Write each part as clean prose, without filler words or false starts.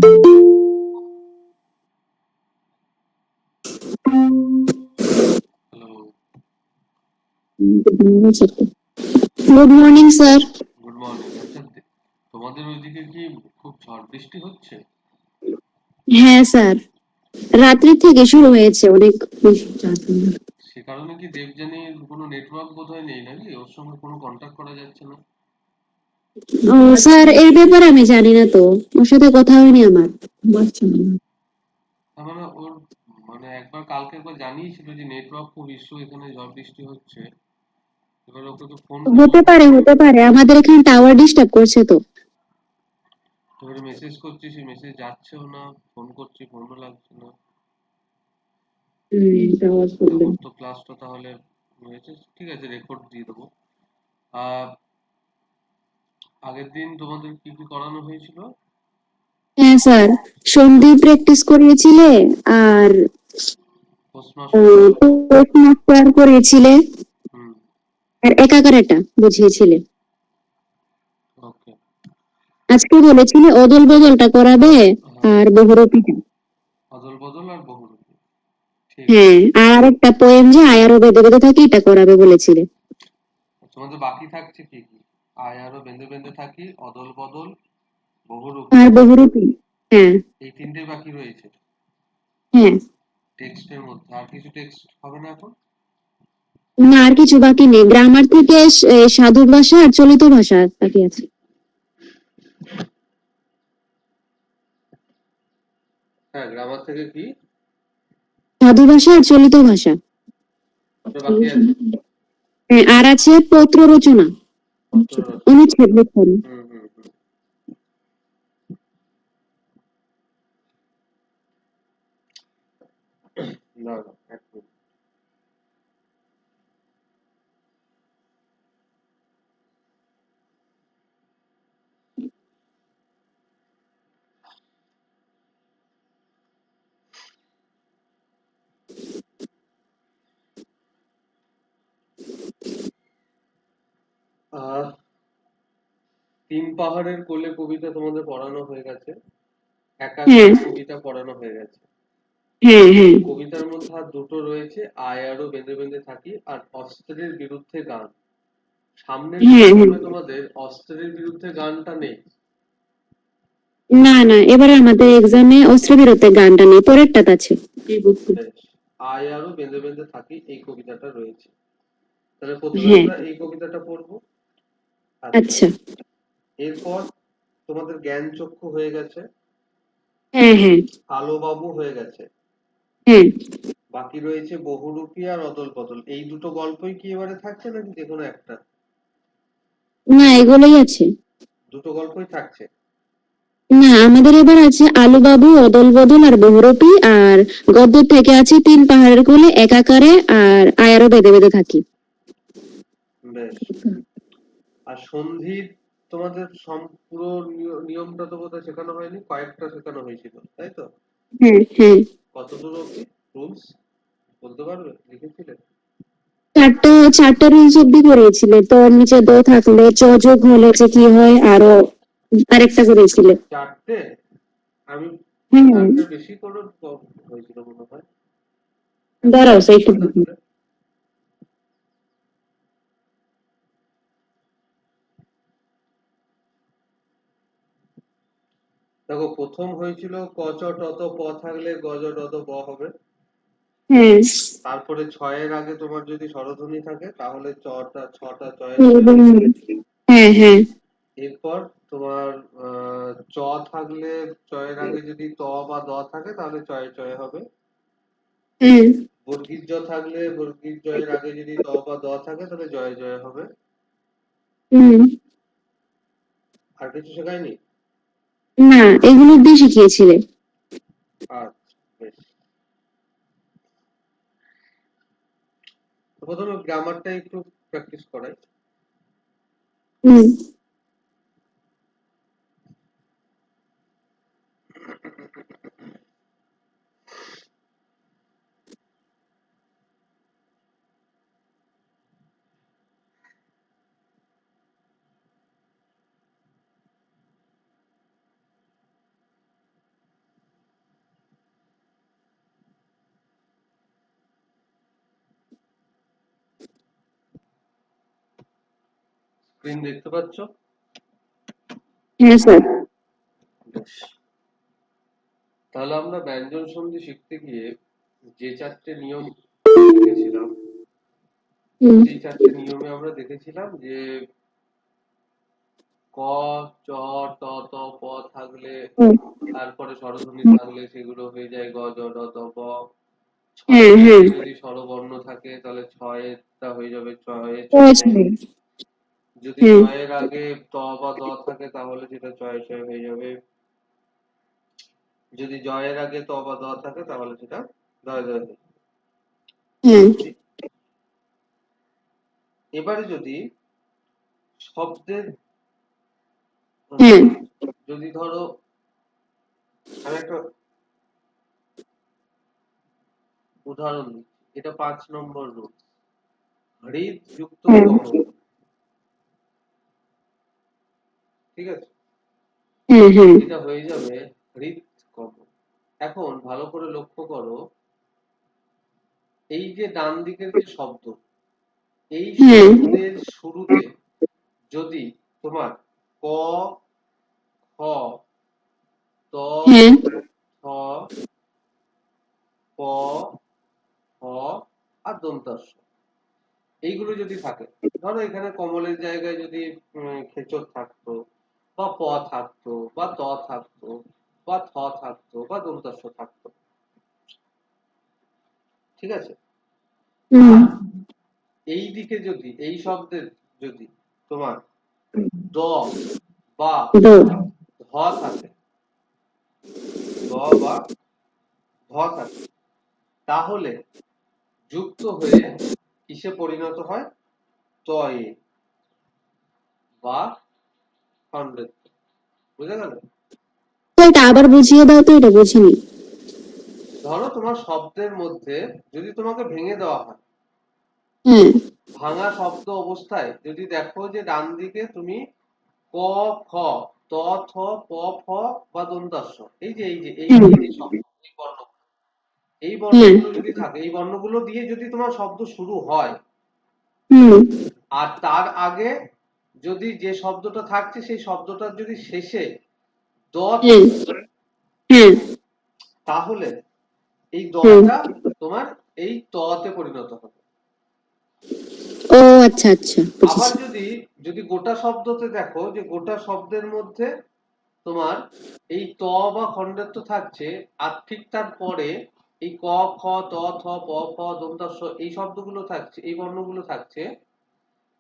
Hello, good morning sir. Good morning. আচ্ছা, তোমাদের ওইদিকে কি খুব ঝড় বৃষ্টি হচ্ছে? হ্যাঁ স্যার, রাত্রি থেকে শুরু হয়েছে অনেক বেশি। সে কারণে কি দেবযানীর কোনো নেটওয়ার্ক বোধহয় নেই নাকি? ওর সঙ্গে কোনো কন্ট্যাক্ট করা যাচ্ছে না? ও স্যার, এর ব্যাপারে আমি জানি না তো, ওর সাথে কথা হয়নি আমার। তার মানে ওর মানে কালকে একবার জানিয়েছিল যে নেটওয়ার্ক খুব ইস্যু, এখানে ঝড় বৃষ্টি হচ্ছে। এবার ওকে তো ফোন করছি, হতে পারে আমাদের এখানে টাওয়ার ডিস্টার্ব করছে তো। এবারে মেসেজ করছি, সেই মেসেজ যাচ্ছেও না, ফোন করছি ফোনও লাগছে না। টাওয়ার তা প্রবলেম। ওর তো ক্লাসটা তাহলে হয়েছে, ঠিক আছে, রেকর্ড দিয়ে দেবো। আহ আগের দিন তোমাদের কি কি করানো হয়েছিল? হ্যাঁ স্যার, সন্ধি প্র্যাকটিস করিয়েছিলে, আর প্রশ্ন মাস্টার। মাস্টার করিয়েছিলে, হুম। আর একাকারেটা বুঝিয়েছিলে। ওকে। আজকে বলেছিলে অদল বদলটা করাবে, হ্যাঁ, আর বহুরূপীটা। অদল বদল আর বহুরূপী। ঠিক আছে। হ্যাঁ, আর একটা পোয়েম যে আয়ারও বেঁধে বেঁধে থাকে, এটা করাবে বলেছিলে। তোমাদের বাকি থাকছে কি কি? আয় আরো বেঁধে বেঁধে থাকি, অদল বদল, বহুরূপী। আর বহুরূপী। হ্যাঁ। এই তিনটেই বাকি রয়েছে হ্যাঁ। টেক্সটের মধ্যে। আর কিছু টেক্সট হবে না এখন? না, আর কিছু বাকি নেই। গ্রামার থেকে সাধু ভাষা আর চলিত ভাষা বাকি আছে। হ্যাঁ, গ্রামার থেকে কি সাধু ভাষা আর চলিত ভাষা। ওটা বাকি আছে? হ্যাঁ, আর আছে পত্র রচনা, পত্র রচনা। অনুচ্ছেদ লেখন। হুম হুম হুম। না না, এক মিনিট। আহ তিন পাহাড়ের কোলে কবিতা তোমাদের পড়ানো হয়ে গেছে, হ্যাঁ। একাকার কবিতা পড়ানো হয়ে গেছে। হ্যাঁ। হ্যাঁ। এই কবিতার মধ্যে আর দুটো রয়েছে, আয় আরো বেঁধে বেঁধে থাকি আর অস্ত্রের বিরুদ্ধে গান। সামনের হ্যাঁ। হ্যাঁ। সিস্টেমে তোমাদের অস্ত্রের বিরুদ্ধে গানটা নেই। না না, এবারে আমাদের এক্সামে অস্ত্র বিরতে গানটা নেই, পরেরটাতে আছে। বেশ, আয় আরো বেঁধে বেঁধে থাকি এই কবিতাটা রয়েছে। তাহলে প্রথমে হ্যাঁ। আমরা এই কবিতাটা পড়বো। আচ্ছা, আচ্ছা। এরপর তোমাদের জ্ঞান চক্ষু হয়ে গেছে, হ্যাঁ। হ্যাঁ। কালো বাবু হয়ে গেছে, হ্যাঁ। বাকি রয়েছে বহুরূপী আর অদল বদল। এই দুটো গল্পই কি এবারে থাকছে নাকি যেকোনো একটা? না, এগুলোই আছে। দুটো গল্পই থাকছে। না, আমাদের এবার আছে আলুবাবু, অদল বদল আর বহুরূপী, আর গদ্য থেকে আছে তিন পাহাড়ের কোলে, একাকারে আর আয়ারও বেঁধে বেঁধে থাকি। বেশ। আর সন্ধির তোমাদের পুরো নিয়মটা তো বোধহয় শেখানো হয়নি, কয়েকটা শেখানো হয়েছিল তাই তো? হ্যাঁ। হ্যাঁ। কতদূর অব্দি রুলস বলতে পারবে, লিখেছিলে? চারটা রুলস অব্দি করিয়েছিলে তো, ওর নিচে দ থাকলে চ যোগ হলে যে কি হয়, আরো আরেকটা করিয়েছিলে। চারটে? আমি হ্যাঁ। চারটে বেশি করে হয়েছিল মনে হয়। একটা দাঁড়াও দেখি স্যার, তো একটু খাতা দেখি। খুলে। দেখো, প্রথম হয়েছিল কচ টত প থাকলে গজ টত ব হবে। হ্যাঁ। তারপরে ছয়ের আগে তোমার যদি স্বরধ্বনি থাকে তাহলে ছটা চয়ে হবে। হ্যাঁ। হ্যাঁ। এরপর তোমার চ থাকলে, চয়ের আগে যদি ত বা দ থাকে তাহলে চয়ে চয়ে হবে। হ্যাঁ। বর্গীর জ থাকলে, বর্গীর জয়ের আগে যদি ত বা দ থাকে তাহলে জয়ে জয়ে হবে। হুম। আর কিছু শেখায়নি? না, এগুলো দিয়ে শিখিয়েছিলে। আচ্ছা, বেশ। তো প্রথমে গ্রামারটা একটু প্র্যাকটিস করাই। হুম। স্ক্রিন দেখতে পাচ্ছ? হ্যাঁ স্যার। বেশ, তাহলে আমরা ব্যঞ্জন সন্ধি শিখতে গিয়ে যে চারটে নিয়ম দেখেছিলাম, সেই চারটে নিয়মে আমরা দেখেছিলাম যে ক, চ, ট, ত, প থাকলে, তারপরে স্বরধ্বনি থাকলে সেগুলো হয়ে যায় গ, জ, ড, ত, প। ছয়ের আগে যদি স্বরবর্ণ থাকে তাহলে ছয়েরটা হয়ে যাবে চয়ে ছয়। যদি জয়ের আগে ত বা দ থাকে তাহলে সেটা চয়ে ছয় হয়ে যাবে। যদি জয়ের আগে ত বা দ থাকে তাহলে সেটা দয় দয় হয়ে যাবে। এবারে যদি শব্দের যদি ধরো আমি একটা উদাহরণ দিচ্ছি, এটা 5 নম্বর রুল, হৃদ যুক্ত কমল। ঠিক আছে, এটা হয়ে যাবে হৃদ কমল। এখন ভালো করে লক্ষ্য করো, এই যে ডান দিকের যে শব্দ, এই শব্দের শুরুতে যদি তোমার ক, খ, ত, থ, প, হ আর দন্তাস্ব এইগুলো যদি থাকে, ধরো এখানে কমলের জায়গায় যদি খেচর থাকতো বা প থাকতো বা ত থাকতো বা থ থাকতো বা দন্তাস্ব থাকতো, ঠিক আছে, এই দিকে যদি এই শব্দের যদি তোমার দ বা ধ থাকে, দ বা ধ থাকে, তাহলে যুক্ত হয়ে কিসে পরিণত হয়? তয়ে বা খণ্ডেত্ব। বুঝা গেল? এটা আবার বুঝিয়ে দাও তো, এটা বুঝিনি। ধরো তোমার শব্দের মধ্যে যদি তোমাকে ভেঙে দেওয়া হয়, ভাঙা শব্দ অবস্থায় যদি দেখো যে ডান দিকে তুমি ক, খ, ত, থ, প, ফ বা দন্তাস্ব, এই যে এই শব্দ, এই বর্ণ, এই বর্ণগুলো যদি থাকে, এই বর্ণগুলো দিয়ে যদি তোমার শব্দ শুরু হয়, আর তার আগে যদি যে শব্দটা থাকছে সেই শব্দটার যদি শেষে দ থাকে, তাহলে এই দটা তোমার এই ততে পরিণত হবে। ও আচ্ছা আচ্ছা, আবার যদি যদি গোটা শব্দতে দেখো যে গোটা শব্দের মধ্যে তোমার এই ত বা খণ্ডেত্ব থাকছে, আর ঠিক তার পরে এই ক, খ, ত, থ, প, ফ, দন্তাস্ব এই শব্দগুলো থাকছে, এই বর্ণগুলো থাকছে,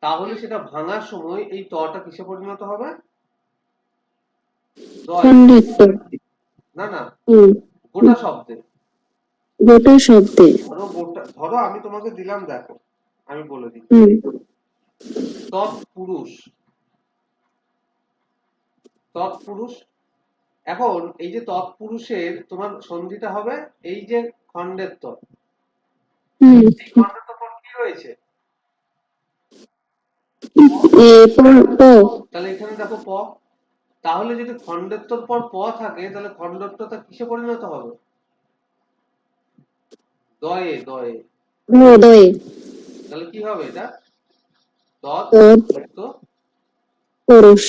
তাহলে সেটা ভাঙার সময় এই তটা কিসে পরিণত হবে? না না, গোটা শব্দে। গোটা শব্দে ধরো আমি তোমাকে দিলাম, দেখো আমি বলে দিচ্ছি, তৎপুরুষ, তৎপুরুষ। এখন এই যে তৎপুরুষের তোমার সন্ধিটা হবে এই যে খণ্ডের ত, এই খণ্ডের পর কি রয়েছে? তাহলে এখানে দেখো প, তাহলে যদি খণ্ডের পর প থাকে তাহলে খণ্ডত্বটা কিসে পরিণত হবে? দয়ে, দয়ে। তাহলে কি হবে এটা? তৎ পুরুষ।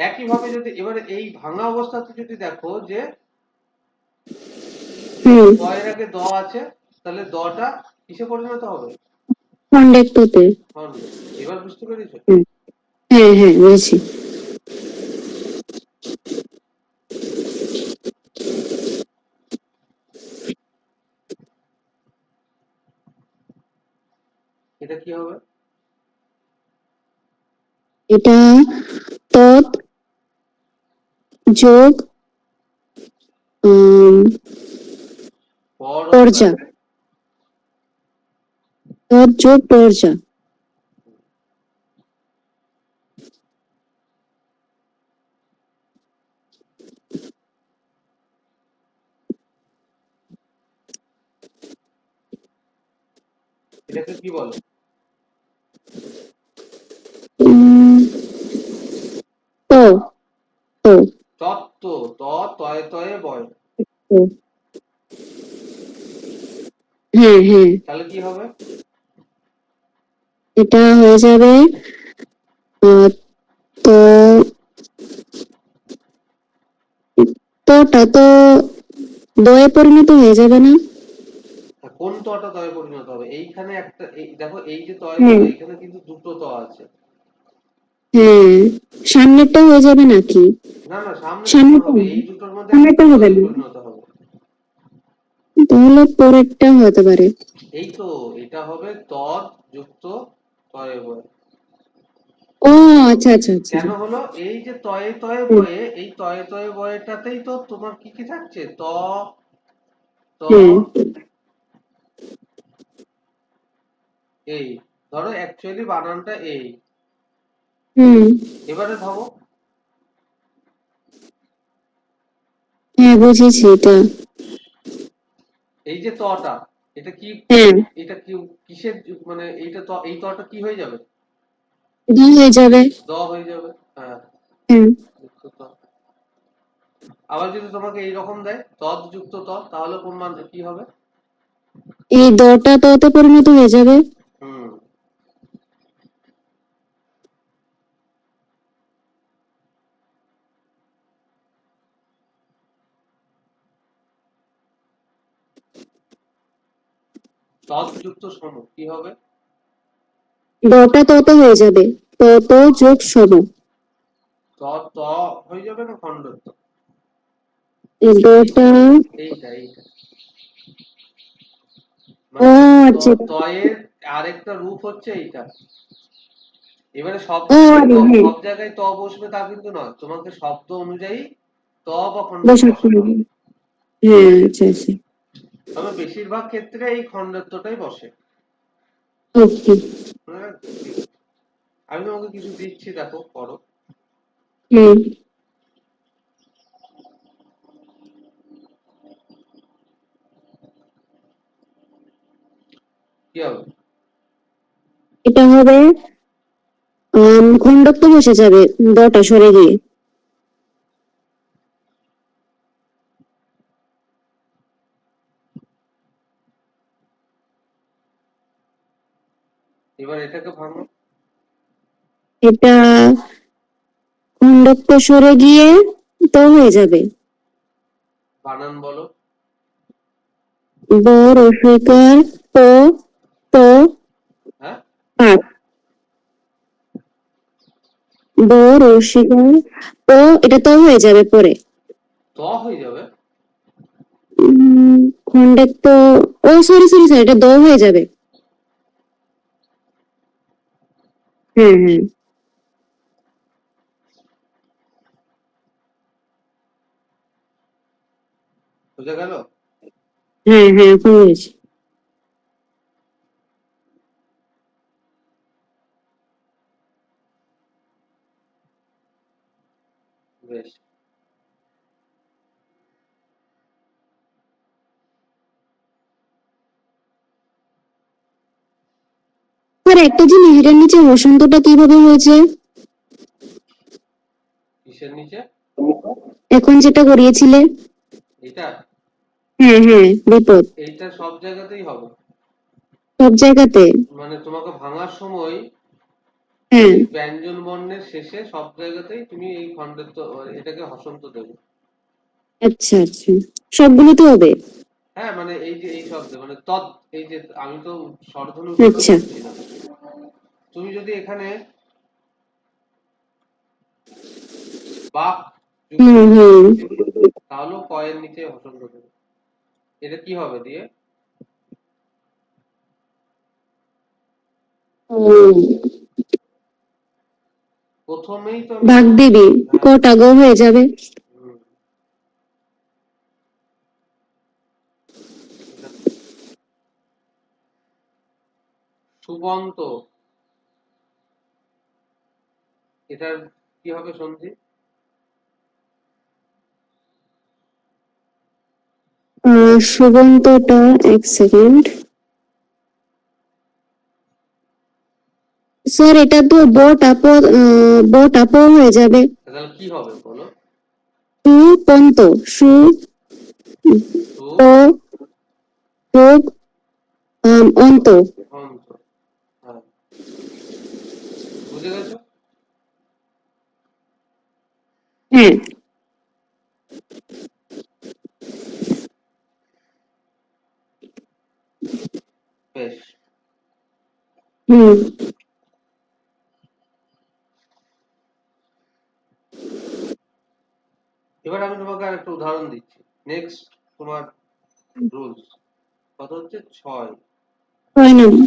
একইভাবে যদি এবারে এই ভাঙা অবস্থাতে যদি দেখো যে দয়ের আগে দ আছে, তাহলে দটা কিসে পরিণত হবে? খণ্ডেত্বতে। এবার বুঝতে পেরেছো? হ্যাঁ হ্যাঁ, বুঝেছি। এটা কি হবে? এটা তৎ যোগ পর্যা, তৎ যোগ পর্যা। এটাকে কি বলে? তত্ত্ব, ত তয়ে তয়ে বয়। হ্যাঁ হ্যাঁ, তাহলে কি হবে? এটা হয়ে যাবে আহ, তো তোটা তো দয়ে পরিণত হয়ে যাবে না? কোন তটা তয়ে পরিণত হবে? এইখানে একটা দেখো, এই যে তয় হ্যাঁ গুলো, এখানে কিন্তু দুটো ত আছে। হ্যাঁ, সামনেরটা হয়ে যাবে নাকি? না না, সামনেরটা কেন সামনেরটা হবে? হবে, এই দুটোর মধ্যে সামনেরটা একটা হবে তয়ে না, পরিণত হবে। তাহলে পরেরটা হতে পারে। এই তো, এটা হবে তৎ যুক্ত তয়ে বয়। ও আচ্ছা আচ্ছা আচ্ছা কেন আচ্ছা। হলো? এই যে তয়ে তয়ে হুম, বয়ে, এই তয়ে তয়ে বয়েটাতেই তো তোমার কি কি থাকছে? ত, হ্যাঁ এই। ধরো অ্যাকচুয়ালি বানানটা এই। হুম, এবারে ভাবো, হ্যাঁ বুঝেছি এটা। এই যে তটা, এটা কি, হ্যাঁ, এটা কি, কিসের মানে এইটা ত, এই তটা কি হয়ে যাবে? দ হয়ে যাবে। দ হয়ে যাবে। হ্যাঁ, হ্যাঁ, যুক্ত ত। আবার যদি তোমাকে এইরকম দেয় তৎ যুক্ত ত, তাহলে কোন মান কি হবে? এই দটা ততে পরিণত হয়ে যাবে। হুম। তৎ যুক্ত সম কি হবে? দটা তত হয়ে যাবে, তত যোগ সম। ত, ত হয়ে যাবে না খণ্ডত্ব? এই দটা, এইটা এইটা ও মানে আচ্ছা, তয়ের আরেকটা রূপ হচ্ছে এইটা। এবারে সব ও জায়গায় আরে হ্যাঁ, সব জায়গায় ত বসবে তা কিন্তু নয়, তোমাকে শব্দ অনুযায়ী ত বা খণ্ডত্ব বসাতে বসাতে হবে। হবে। হ্যাঁ আচ্ছা আচ্ছা, তবে বেশিরভাগ ক্ষেত্রে এই খণ্ডত্বটাই বসে। ওকে। হ্যাঁ, ঠিক আছে। আমি তোমাকে কিছু দিচ্ছি, দেখো করো। হুম, কি হবে? এটা হবে খণ্ডত্ব বসে যাবে, দটা সরে গিয়ে। এবার এটাকে ভাঙো। এটা খণ্ডত্ব সরে গিয়ে তো হয়ে যাবে। বানান বলো। ব রসইকার প, ত, হ্যাঁ, পাত। ব রসিকার প, এটা তো হয়ে যাবে পরে। ত হয়ে যাবে। খণ্ডত্ব, ও সরি সরি সরি, এটা দ হয়ে যাবে। হ্যাঁ হ্যাঁ বুঝে গেল? হ্যাঁ হ্যাঁ, এখন বুঝেছি। বেশ। স্যার একটা জিনিস, এটার নিচে বসন্তটা কিভাবে হয়েছে? কিসের নিচে? এখন যেটা করিয়েছিলে। এটা, হ্যাঁ হ্যাঁ, বিপদ। এইটা সব জায়গাতেই হবে। সব জায়গাতে? মানে তোমাকে ভাঙার সময় হ্যাঁ, এই ব্যঞ্জন বর্ণের শেষে সব জায়গাতেই তুমি এই খণ্ডত্ব, এটাকে হসন্ত দেবে। আচ্ছা আচ্ছা, সবগুলোতে হবে? হ্যাঁ, মানে এই যে এই শব্দে মানে তৎ, এই যে আমি তো স্বরধ্বনির কথা আচ্ছা, বলছি না। তুমি যদি এখানে বাক যুক্ত হুম ক হুম, থাকে, তাহলেও ক এর নিচে হসন্ত দেবে। এটা কি হবে দিয়ে? হুম, প্রথমেই তো আমি ভাগ বলছি। দিবি, হ্যাঁ। কটা গো হয়ে যাবে। হুম, ঠিক আছে। সুবন্ত, এটার কি হবে সন্ধি? সুবন্তটা, এক সেকেন্ড স্যার, এটা তো বটাপ হয়ে যাবে। তাহলে কি হবে বলো? সুপন্ত, সু, সু, প, যোগ অন্ত। অন্ত। হ্যাঁ, বুঝে গেছো? বেশ। হুম। এবার আমি তোমাকে আর একটা উদাহরণ দিচ্ছি। নেক্সট তোমার রুলস কত হচ্ছে? 6। 6 নম্বর।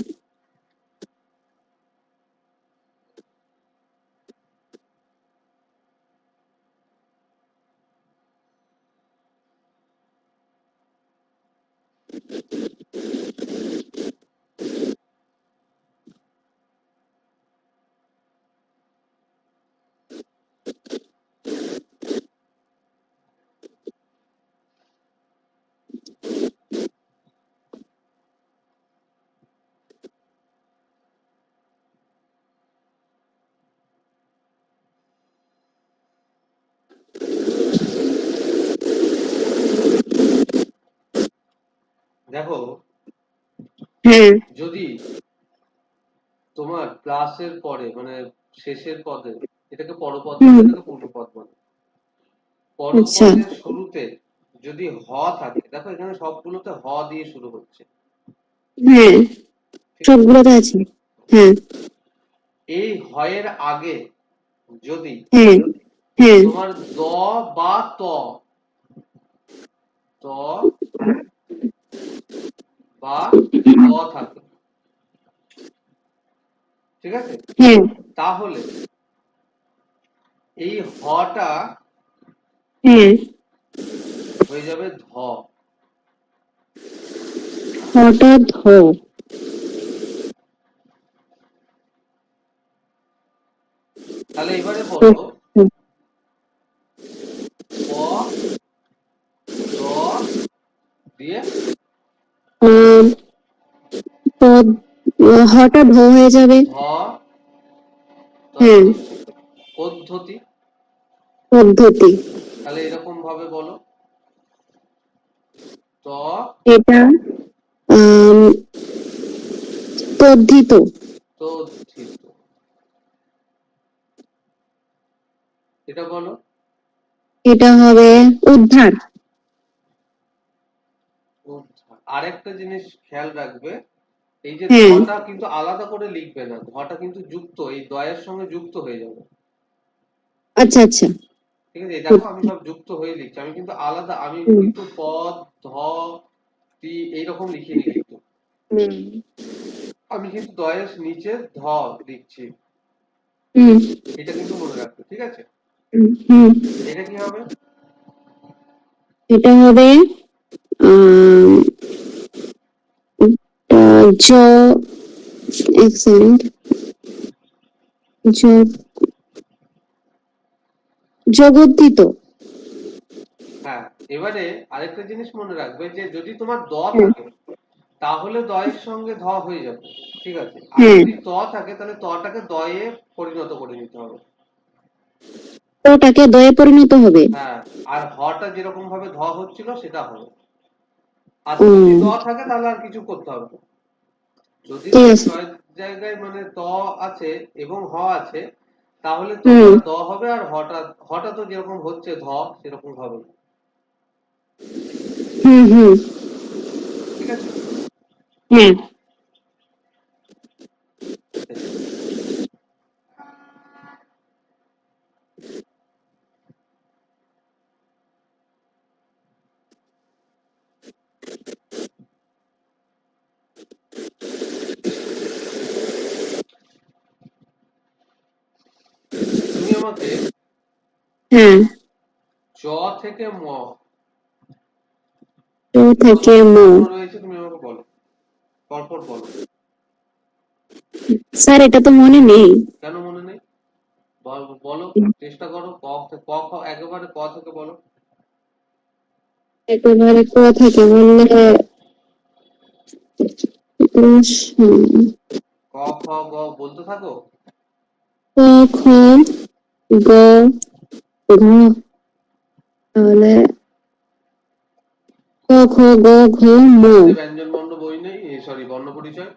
দেখো, হ্যাঁ। যদি তোমার প্লাসের পরে মানে শেষের পদে, এটাকে পরপদ বলে, হুম। এটাকে পূর্বপদ বলে। আচ্ছা। পরপদের শুরুতে যদি হ থাকে, দেখো এখানে সবগুলোতে হ দিয়ে শুরু হচ্ছে, হ্যাঁ, ঠিক আছে? সবগুলোতে আছে। হ্যাঁ। এই হয়ের আগে যদি হ্যাঁ। হ্যাঁ। তোমার দ বা ত বা ত থাকে, ঠিক আছে? হ্যাঁ। তাহলে এই হটা হ্যাঁ। হয়ে যাবে ধ। হঠাৎ তাহলে এবারে বলো, প দ দিয়ে আম, পদ হঠাৎ হয়ে যাবে। ধ হ্যাঁ। তদ্ধস্য পদ্ধতি। পদ্ধতি। তাহলে এরকম ভাবে বলো, ত এটা আম, তদ্ধিত। তদ্ধিত। এটা বলো, এটা হবে উদ্ধার। উদ্ধার। আরেকটা জিনিস খেয়াল রাখবে, এই যে হ্যাঁ। ধটা কিন্তু আলাদা করে লিখবে না, ধটা কিন্তু যুক্ত, এই দয়ের সঙ্গে যুক্ত হয়ে যাবে, আচ্ছা আচ্ছা। ঠিক আছে? এই দেখো আমি সব যুক্ত হয়ে লিখছি, আমি কিন্তু আলাদা, আমি হুম। কিন্তু পদ ধ তি এইরকম লিখিনি কিন্তু, হুম। আমি কিন্তু দয়ের নিচে ধ লিখছি, হুম। এটা কিন্তু মনে রাখবে, ঠিক আছে? হুম। এটা কি হবে? এটা হবে আম, জ এক সেকেন্ড। জগদ্দিত। হ্যাঁ। এবারে আরেকটা জিনিস মনে রাখবে, যে যদি তোমার দ হ্যাঁ। থাকে তাহলে দয়ের সঙ্গে ধ হয়ে যাবে, ঠিক আছে? আর হ্যাঁ, যদি ত থাকে তাহলে তটাকে দয়ে পরিণত করে নিতে হবে। ওটাকে দয়ে পরিণত হবে। হ্যাঁ। আর হটা যেরকম ভাবে ধ হচ্ছিল সেটা হবে। আর ও, যদি ত থাকে তাহলে আর কিছু করতে হবে না। যদি ঠিক দেখো আছে। জয়ের জায়গায় মানে ত আছে এবং হ আছে, তাহলে হুম। তটা দ হবে, আর হটা হটা তো যেরকম হচ্ছে ধ সেরকম হবে, হুম। হুম। ঠিক আছে? হ্যাঁ। তুমি আমাকে হ্যাঁ। চ থেকে ম তো থেকে কতগুলো ম। বর্ণ রয়েছে তুমি আমাকে বলো, পরপর বলো। স্যার এটা তো মনে নেই। কেন মনে নেই? বলো, চেষ্টা করো। ক খ একেবারে ক থেকে বলো। একেবারে ক থেকে বললে ক খ গ বলতে থাকো। ক খ গ ঘ, তাহলে ক খ গ ঘ ম। বাড়িতে ব্যঞ্জন বর্ণ বই নেই, সরি বর্ণ পরিচয়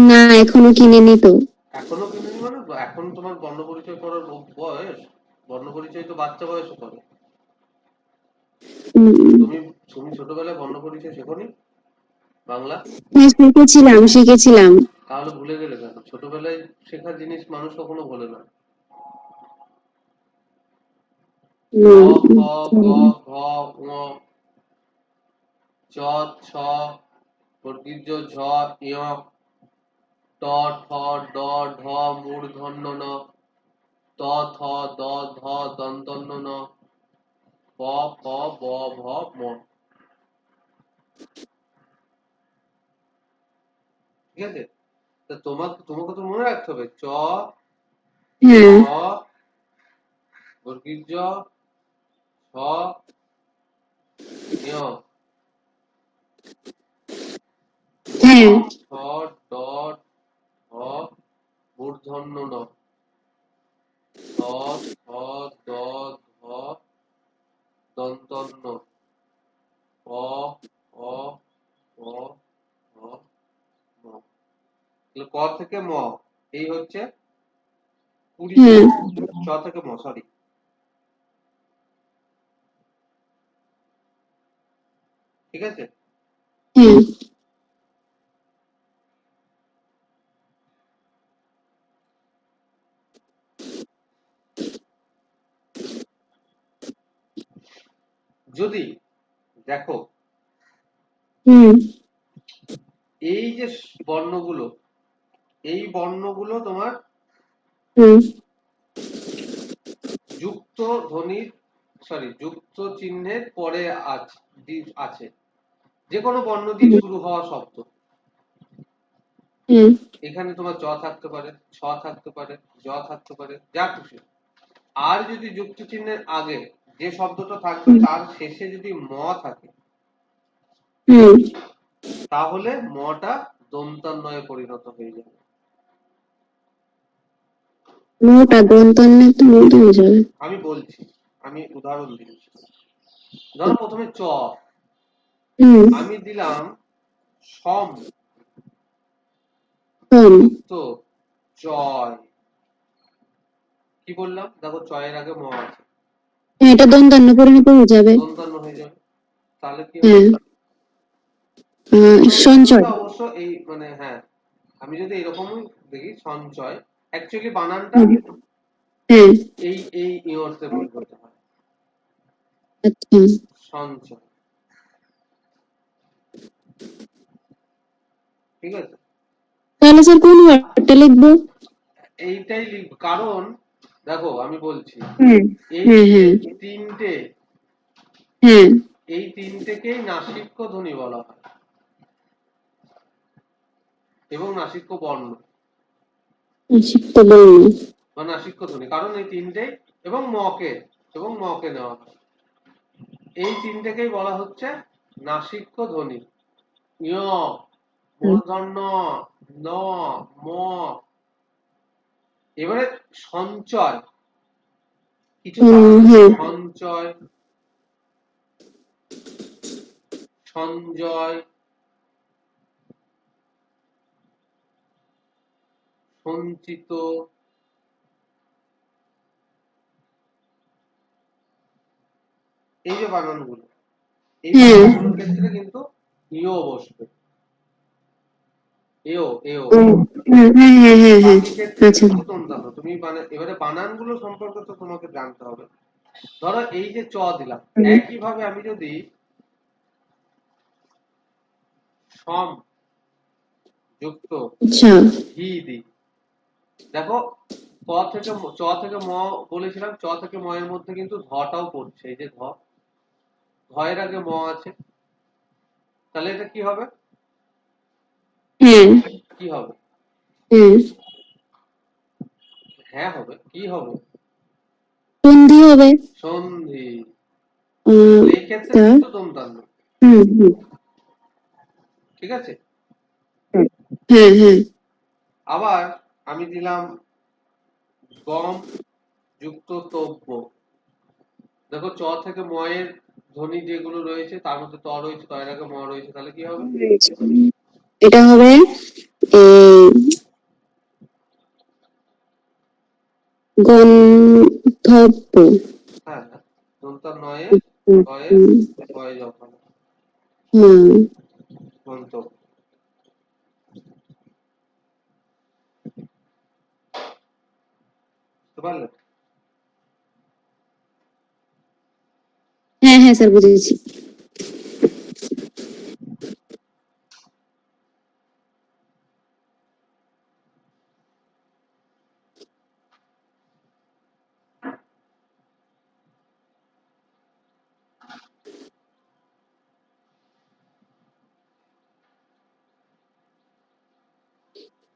না, এখনো কিনেনি তো। এখনো কিনিনি? মানে এখন তোমার বর্ণ পরিচয় করার বয়স? বর্ণ পরিচয় তো বাচ্চা বয়সে করে। উম, তুমি তুমি ছোটবেলায় বর্ণ পরিচয় শেখোনি? বাংলা? হ্যাঁ, শিখেছিলাম। তাহলে ভুলে গেলে কেন? ছোটবেলায় শেখার জিনিস মানুষ কখনো ভোলে না। ক, খ, গ, ঘ, ঙ, চ, ছ, বর্গীয় ঝ, ঞ, ট, ঠ, ড, ঢ, মূর্ধন্য ণ, ত, থ, দ, ধ, দন্তন্য ন, প, ফ, ব, ভ, ম। ঠিক আছে? তা তোমাকে তো মনে রাখতে হবে চ, হ্যাঁ, ছ, বর্গীয় ছ, ঞ, ট, হ্যাঁ, ঠ, ড, ঢ, মূর্ধন্য ণ, ত, থ, দ, ধ, দন্তন্য, প, ফ, ব, ভ, ম। তাহলে ক থেকে ম এই হচ্ছে 20টা। হ্যাঁ, চ থেকে ম, সরি। ঠিক আছে? হ্যাঁ, যদি দেখো হুম, এই যে বর্ণগুলো, এই বর্ণগুলো তোমার হুম, যুক্ত ধ্বনির যুক্ত চিহ্নের পরে আছে। যে কোনো বর্ণ দিয়ে শুরু হওয়া শব্দ। হুম, এখানে তোমার জ থাকতে পারে, ছ থাকতে পারে, জ থাকতে পারে, যা খুশি। আর যদি যুক্ত চিহ্নের আগে যে শব্দটা থাকবে তার শেষে যদি ম থাকে, হুম, তাহলে মটা দন্তান্বয়ে পরিণত হয়ে যাবে। মোটা দন্তন্যে তো মোটা হয়ে যাবে। আমি বলছি, আমি উদাহরণ দিচ্ছি। ধরো প্রথমে চ, হুম, আমি দিলাম সম কম। যুক্ত চয়। কি বললাম? দেখো চয়ের আগে ম আছে, হ্যাঁ, এটা দন্তান্ন পরিণত হয়ে যাবে। দন্তান্ন হয়ে যাবে। তাহলে কি হবে? হ্যাঁ, সঞ্চয়। সঞ্চয়টা অবশ্য এই মানে হ্যাঁ, আমি যদি এরকমই দেখি সঞ্চয়, অ্যাকচুয়ালি বানানটা হুম, হ্যাঁ, এই ইয়র্সে পরিণত হয়। আচ্ছা। সঞ্চয়। ঠিক আছে? তাহলে স্যার কোন ওয়ার্ডটা লিখবো? এইটাই কারণ দেখো আমি বলছি, হ্যাঁ, এই হ্যাঁ, যে হ্যাঁ, তিনটে, হ্যাঁ, এই তিনটেকেই নাসিক্য ধ্বনি বলা হয় এবং নাসিক্য বর্ণ সিক্ত বর্ণ। বা নাসিক্য ধ্বনি, কারণ এই তিনটেই এবং মকে নেওয়া হয়। এই তিনটেকেই বলা হচ্ছে নাসিক্য ধ্বনি। ঞ, মূর্ধন্য ন, ম। এবারে সঞ্চয় কিছু তারা আছে, হ্যাঁ, সঞ্চয়, সঞ্জয়, সঞ্চিত। এই যে বানানগুলো, এই হ্যাঁ, বানানগুলোর ক্ষেত্রে কিন্তু ইও বসবে, এও এও। হ্যাঁ, হ্যাঁ, হ্যাঁ, হ্যাঁ, হ্যাঁ, বাকি ক্ষেত্রে আচ্ছা। কিন্তু দন্তান্ন। তুমি এবারে বানানগুলো সম্পর্কে তো তোমাকে জানতে হবে। ধরো এই যে চ দিলাম, একই ভাবে আমি যদি সম যুক্ত আচ্ছা, হি দিই, দেখো চ থেকে ম বলেছিলাম, চ থেকে ম এর মধ্যে কিন্তু ধটাও পড়ছে। এই যে ধয়ের আগে ম আছে, তাহলে এটা কি হবে? হ্যাঁ, কি হবে? হ্যাঁ, হ্যাঁ হবে। কি হবে? সন্ধি হবে। সন্ধি। আহ, তাহলে এই ক্ষেত্রে তা কিন্তু দন্তান্ন। হুম, হুম, ঠিক আছে? হ্যাঁ, হ্যাঁ, আবার আমি দিলাম গম যুক্ত তব্য। দেখো চ থেকে ম এর ধ্বনি যেগুলো রয়েছে তার মধ্যে ত রয়েছে, ত এর আগে ম রয়েছে, তাহলে কি হবে? এটা হবে গন্ধব্য। হ্যাঁ হ্যাঁ, দন্তার নয়ে হুম, ছয়ে হুম, ছয়ে যখন হুম, আগন্তক। বুঝতে পারলে? হ্যাঁ হ্যাঁ স্যার, বুঝেছি।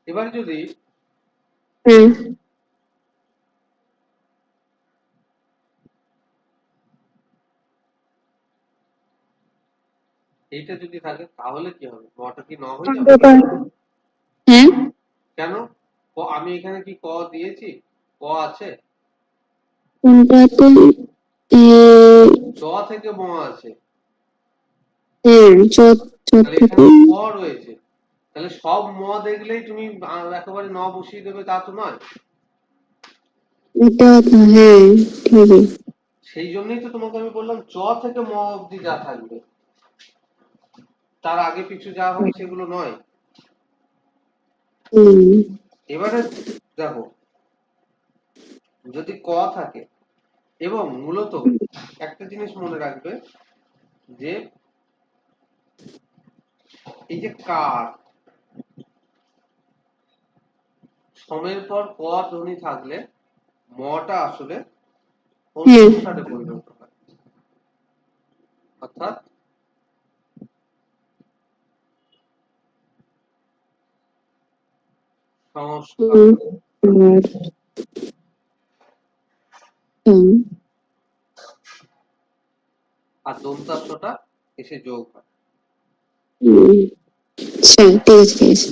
এবার যদি হ্যাঁ, এইটা যদি থাকে তাহলে কি হবে? মটা কি ন হয়ে যাবে? হ্যাঁ, কেন? আমি এখানে কি ক দিয়েছি? ক আছে? কোনটাতে? এ, চ থেকে ম আছে। হ্যাঁ, তাহলে থেকে। এখানে ক রয়েছে। তাহলে সব ম দেখলেই তুমি একেবারে ন বসিয়ে দেবে তা তো নয়। এটা তো হ্যাঁ, ঠিকই। সেই জন্যই তো তোমাকে আমি বললাম চ থেকে ম অবধি যা থাকবে, তার আগে পিছু যা হবে সেগুলো নয়। হুম, এবারে দেখো, যদি ক থাকে এবং মূলত একটা জিনিস মনে রাখবে যে এই যে কার সমের পর ক ধ্বনি থাকলে মটা আসলে হ্যাঁ, অনুস্বারে পরিণত হয়, অর্থাৎ সংস্কার। আর হুম, আর দন্তাস্বটা এসে যোগ হয়। আচ্ছা, ঠিক আছে ঠিক আছে।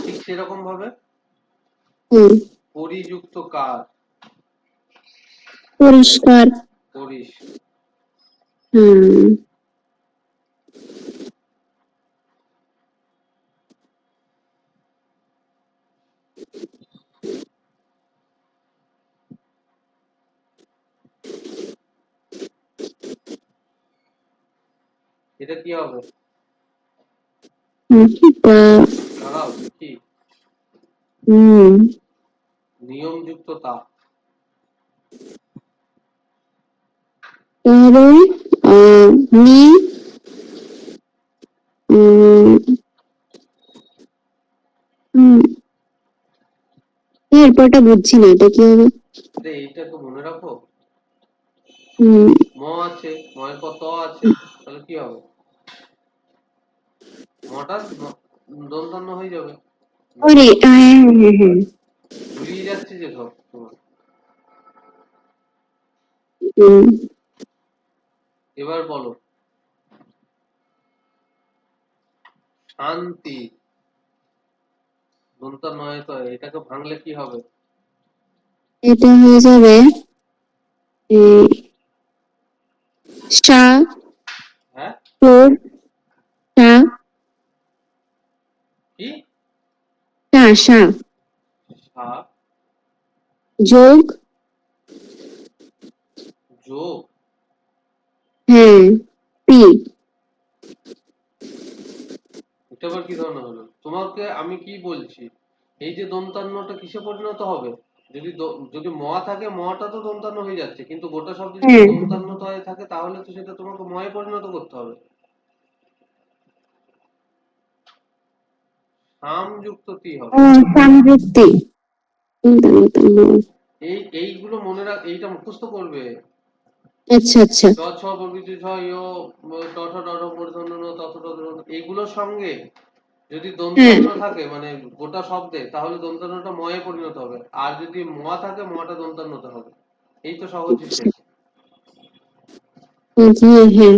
ঠিক সেরকম ভাবে হুম, পরিযুক্ত কার, পরিষ্কার। পরিস। হুম, এটা কি হবে? তা, দাঁড়াও কি হুম, নিয়মযুক্ত তা। তাহলে নি, উম, হুম, এরপরটা বুঝছি না, এটা কি হবে? এইটা তো মনে রাখো, হুম, ম আছে, ময়ের পর ত আছে, তাহলে কি হবে? মটা দন্তান্ন হয়ে যাবে। ওরে হ্যাঁ হ্যাঁ হ্যাঁ। গুলিয়ে যাচ্ছে যে সব তোমার। হুম, এবার বলো, শান্তি দন্তান্ন হয় তো এটাকে ভাঙলে কি হবে? এটা হয়ে যাবে সা, হ্যাঁ, টোর, সা, কি সা, সা, সা যোগ, যোগ। হ্যাঁ, পি। এটা আবার কি ধরনের হলো? তোমাকে আমি কি বলছি, এই যে দন্তান্নটা কিসে পরিণত হবে? যদি যদি ম থাকে মটা তো দন্তান্ন হয়ে যাচ্ছে, কিন্তু গোটা শব্দ যদি হ্যাঁ, দন্তান্ন থাকে তাহলে তো সেটা তোমাকে ময়ে পরিণত করতে হবে। সামযুক্ত তি হবে। সংযুক্তি। এইগুলো মনে রাখ, এইটা মুখস্থ করবে। আচ্ছা আচ্ছা। চ ছ প্রভৃতি ছ ইয় ট ঠ ড ঢ মূর্ধন্য ণ ত থ দ ধ ন, এইগুলোর সঙ্গে যদি হ্যাঁ, দন্তান্ন থাকে মানে গোটা শব্দে, তাহলে দন্তান্নটা ময়ে পরিণত হবে। আর যদি ম থাকে মটা দন্তান্নতে হবে। এই তো সহজ হিসেব। হ্যাঁ হ্যাঁ।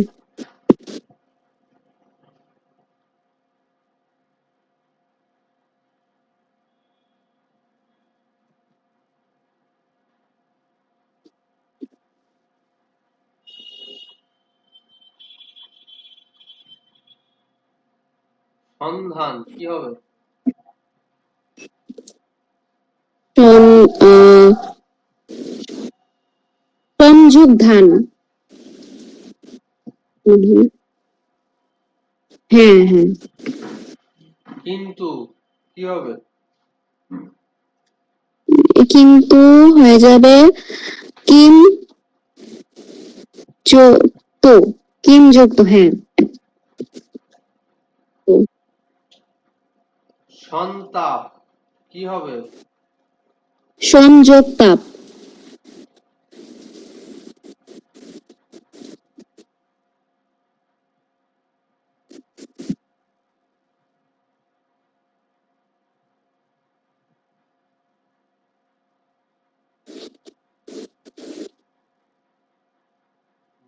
সন্ধান কি হবে? সংযোগ ধান। হ্যাঁ হ্যাঁ। কিন্তু কি হবে? কিন্তু হয়ে যাবে কিম তো কিম যুক্ত, হ্যাঁ। তো সন্তাপ কি হবে? সংযোগ তাপ।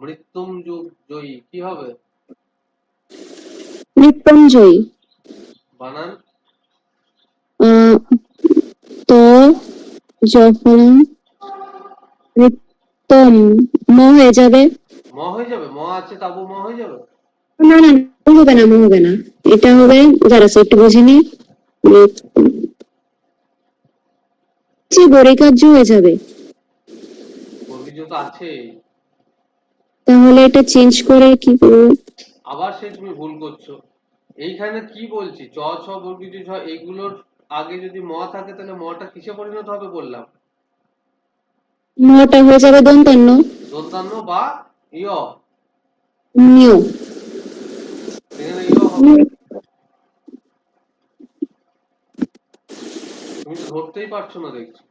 মৃত্যুঞ্জয়ী কি হবে? মৃত্যুঞ্জয়ী। বানান। আহ, তো যখন মৃত্যম ম হয়ে যাবে। ম হয়ে যাবে? ম আছে তাবু ম হয়ে যাবে? না না, ম হবে না, ম হবে না। এটা হবে, যারা একটু বুঝিনি, বরিকার্য হয়ে যাবে। বর্গীজ তো আছে। তাহলে এটা চেঞ্জ করে কি করবো? আবার সেই তুমি ভুল করছো। এইখানে কি বলছি, চ ছ বর্গীজ ছ এইগুলোর আগে যদি ম থাকে তাহলে মটা কিসে পরিণত হবে বললাম? মটা হয়ে যাবে দন্তান্ন। দন্তান্ন বা ইয়। নিয়। এখানে ইয় হবে। তুমি তো ধরতেই পারছো না দেখছি।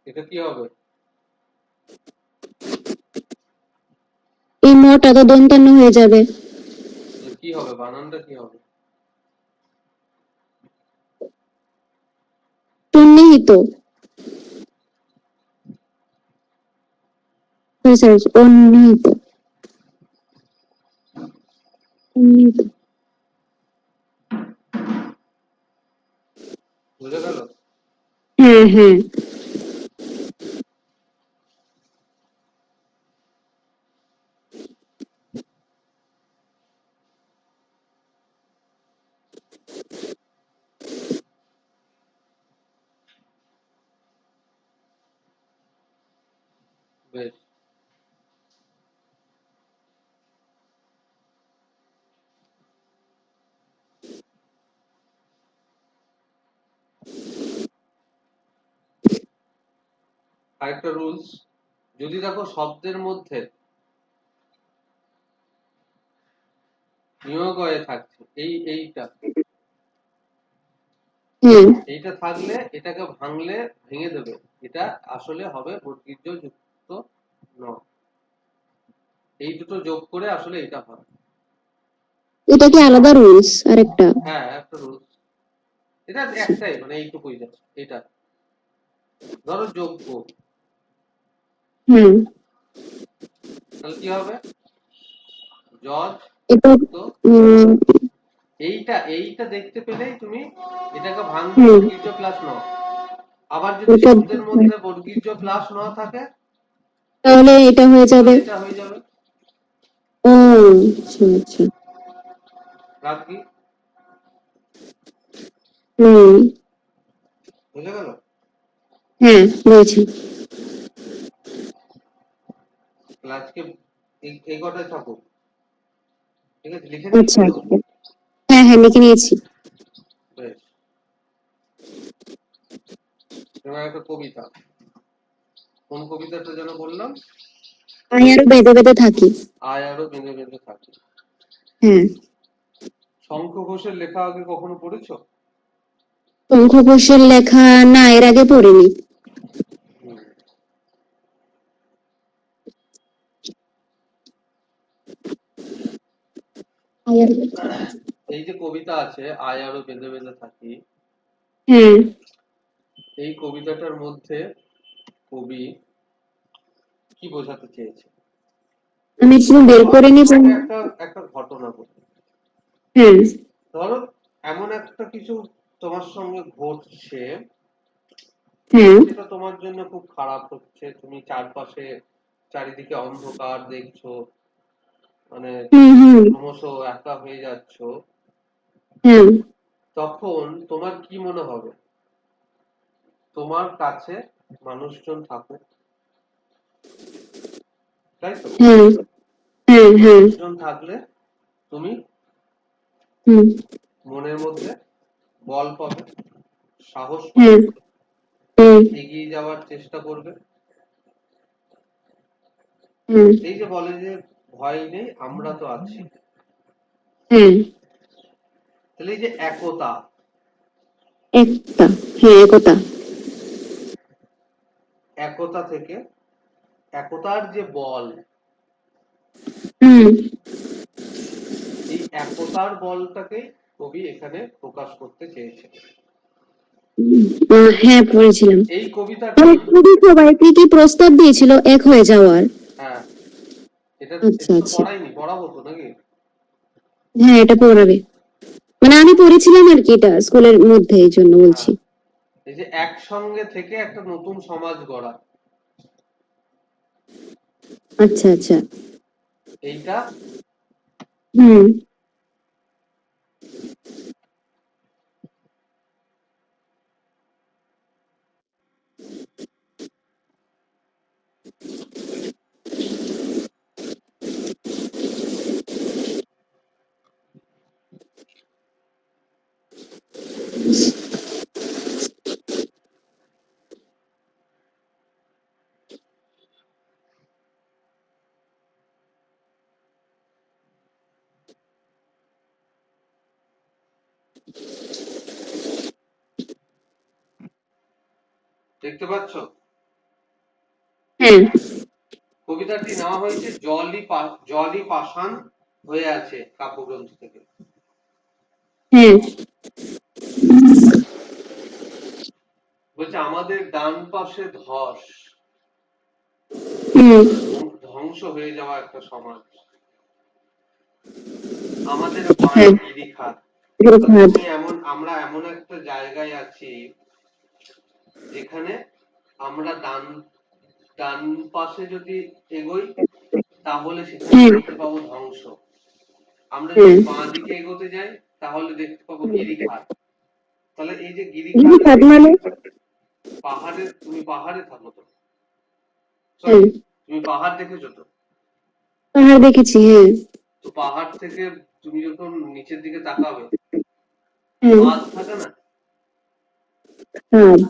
এটা কি হবে? এই মটা তো দন্তান্ন হয়ে যাবে। কি হবে, বানানটা কি হবে? সন্নিহিত। সরি, অন্নিহিত। অন্নিহিত। বুঝে গেল? হ্যাঁ হ্যাঁ। বেশ। আরেকটা রুলস, যদি দেখো শব্দের মধ্যে নিয়োগ হয়ে থাকছে এইটা হ্যাঁ। এইটা থাকলে এটাকে ভাঙলে ভেঙে দেবে। এটা আসলে হবে বর্গীজ যুক্ত ন। এই দুটো যোগ করে আসলে এটা হয়। এটা কি আলাদা রুলস আরেকটা? হ্যাঁ, একটা রুলস। এটা একটাই, মানে এইটুকুই যাচ্ছে এটা। ধরো যোগ্য, হ্যাঁ। তাহলে কি হবে? জজ এটা যুক্ত। উম, এইটা এইটা দেখতে পেলেই তুমি এটাকে ভাঙবে হুম, বর্গীজ প্লাস ন। আবার যদি এটা শব্দের মধ্যে বর্গীজ প্লাস ন থাকে তাহলে এটা হয়ে যাবে। তাহলে এটা হয়ে যাবে। ও আচ্ছা আচ্ছা। রাখি। হুম। বুঝে গেল? হ্যাঁ, বুঝেছি। তাহলে আজকে এই কটাই থাকুক। ঠিক আছে, লিখে আচ্ছা নিয়েছো তো? আচ্ছা। হ্যাঁ হ্যাঁ, লিখে নিয়েছি। বেশ। এবার একটা কবিতা। কোন কবিতাটা যেন বললাম? আমি আরো বেঁধে বেঁধে থাকি। আয় আরো বেঁধে বেঁধে থাকে। হ্যাঁ। শঙ্খ ঘোষের লেখা আগে কখনো পড়েছো? শঙ্খ ঘোষের লেখা না, এর আগে পড়িনি। হুম। এই যে কবিতা আছে আয় আরো বেঁধে বেঁধে থাকি, হ্যাঁ। এই কবিতাটার মধ্যে কবি কি বোঝাতে চেয়েছে? আমি একটু বের ধরো করে নিব। তোমাকে একটা একটা ঘটনা বলি। হ্যাঁ। ধরো এমন একটা কিছু তোমার সঙ্গে ঘটছে হ্যাঁ। যেটা তোমার জন্য খুব খারাপ হচ্ছে, তুমি চারপাশে চারিদিকে অন্ধকার দেখছো, মানে হুম হুম। ক্রমশ একা হয়ে যাচ্ছো, হ্যাঁ। তখন তোমার কি মনে হবে? তোমার কাছে মানুষজন থাকুক, তাই তো? হ্যাঁ হ্যাঁ হ্যাঁ মানুষজন থাকলে তুমি হুম মনের মধ্যে বল পাবে, সাহস পাবে, হ্যাঁ হুম এগিয়ে যাওয়ার চেষ্টা করবে। হুম এই যে বলে যে ভয় নেই, আমরা তো আছি। হ্যাঁ তাহলে এই যে একতা, একটা হ্যাঁ একতা একতা থেকে একতার যে বল, হুম এই একতার বলটাকেই কবি এখানে প্রকাশ করতে চেয়েছে। হ্যাঁ পড়েছিলাম। এই কবিতাটি, কবি সবাইকে কি প্রস্তাব দিয়েছিল এক হয়ে যাওয়ার? হ্যাঁ, এটা আচ্ছা এটা তো আচ্ছা পড়াইনি, পড়াবো তো নাকি? হ্যাঁ এটা পড়াবে, মানে আমি পড়েছিলাম আর কি, এটা স্কুলের মধ্যে, এই জন্য হ্যাঁ, বলছি। এই যে একসঙ্গে থেকে একটা নতুন সমাজ গড়া, আচ্ছা আচ্ছা এইটা হুম দেখতে পাচ্ছ? হ্যাঁ কবিতাটি নেওয়া হয়েছে জলই পাষাণ হয়ে আছে কাব্যগ্রন্থ থেকে। হ্যাঁ বলছে আমাদের ডান পাশে ধস, হুম ধ্বংস হয়ে যাওয়া একটা সমাজ, আমাদের বাঁয়ে হ্যাঁ গিরিখাত। গিরিখাত আমরা এমন একটা জায়গায় আছি যেখানে আমরা ডান ডান পাশে যদি এগোই তাহলে সেখানে হ্যাঁ দেখতে পাবো ধ্বংস, আমরা যদি হ্যাঁ বাঁ দিকে এগোতে যাই তাহলে দেখতে পাবো গিরিখাত। তাহলে এই যে গিরিখাত, গিরিখাত মানে পাহাড়ের, তুমি পাহাড়ে থাকো তো, সরি, হ্যাঁ তুমি পাহাড় দেখেছো তো? পাহাড় দেখেছি হ্যাঁ। তো পাহাড় থেকে তুমি যখন নিচের দিকে তাকাবে, হ্যাঁ খাদ থাকে না, খাদ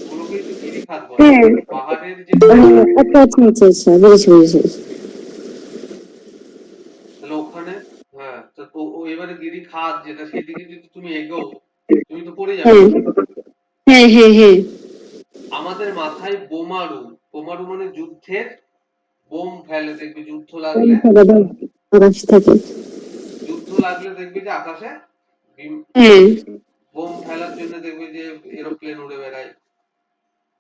ওগুলোকেই তো গিরিখাত বলে। হ্যাঁ পাহাড়ের যে আচ্ছা আচ্ছা আচ্ছা আচ্ছা বুঝেছি বুঝেছি। তাহলে ওখানে, হ্যাঁ, তো ও এবারে গিরিখাত যেটা, সেদিকে যদি তুমি এগো তুমি তো পড়ে যাবে। হ্যাঁ হ্যাঁ হ্যাঁ হ্যাঁ আমাদের মাথায় বোমারু, বোমারু মানে যুদ্ধের বোম ফেলে, দেখবে যুদ্ধ লাগলে, আকাশ থাকে যুদ্ধ লাগলে দেখবে যে আকাশে হ্যাঁ বোম ফেলার জন্য দেখবে যে এরোপ্লেন উড়ে বেড়ায়।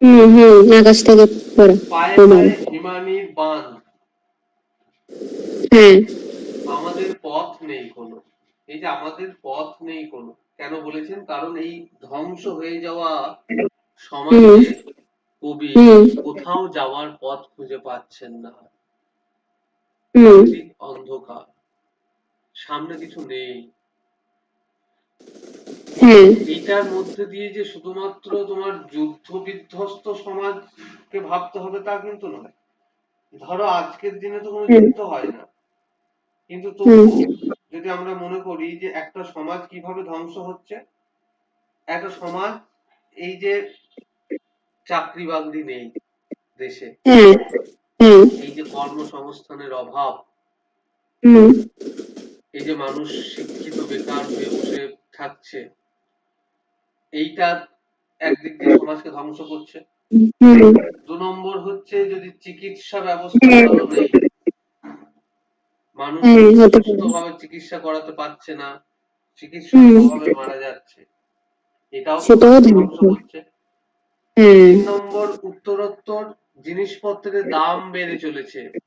হুম হুম আকাশ থেকে পড়া পায়ে বোমার পায়ে হিমানির বাঁধ, হ্যাঁ আমাদের পথ নেই কোনো। এই যে আমাদের পথ নেই কোনো, কেন বলেছেন? কারণ এই ধ্বংস হয়ে যাওয়া হুম সমাজে কবি হুম কোথাও যাওয়ার পথ খুঁজে পাচ্ছেন না। হুম চারিদিক অন্ধকার, সামনে কিছু নেই। হ্যাঁ এইটার মধ্যে দিয়ে যে শুধুমাত্র তোমার যুদ্ধ বিধ্বস্ত সমাজকে ভাবতে হবে তা কিন্তু নয়। ধরো আজকের দিনে তো কোনো হুম যুদ্ধ হয় না, কিন্তু হুম তবুও যদি আমরা মনে করি যে একটা সমাজ কিভাবে ধ্বংস হচ্ছে, একটা সমাজ, এই যে চাকরি বাকরি নেই দেশে, হ্যাঁ হ্যাঁ এই যে কর্মসংস্থানের অভাব, হুম এই যে মানুষ শিক্ষিত বেকার হয়ে বসে থাকছে, এইটা একদিক দিয়ে সমাজকে ধ্বংস করছে। হুম 2 নম্বর হচ্ছে যদি চিকিৎসা ব্যবস্থা ভালো নেই, মানুষ হ্যাঁ হতে পারে সুস্থভাবে চিকিৎসা করাতে পারছে না, চিকিৎসকর হুম অভাবে মারা যাচ্ছে, এটাও সেটাও সমাজকে ধ্বংস ধ্বংস করছে। হ্যাঁ 3 নম্বর, উত্তরোত্তর জিনিসপত্রের দাম বেড়ে চলেছে, হ্যাঁ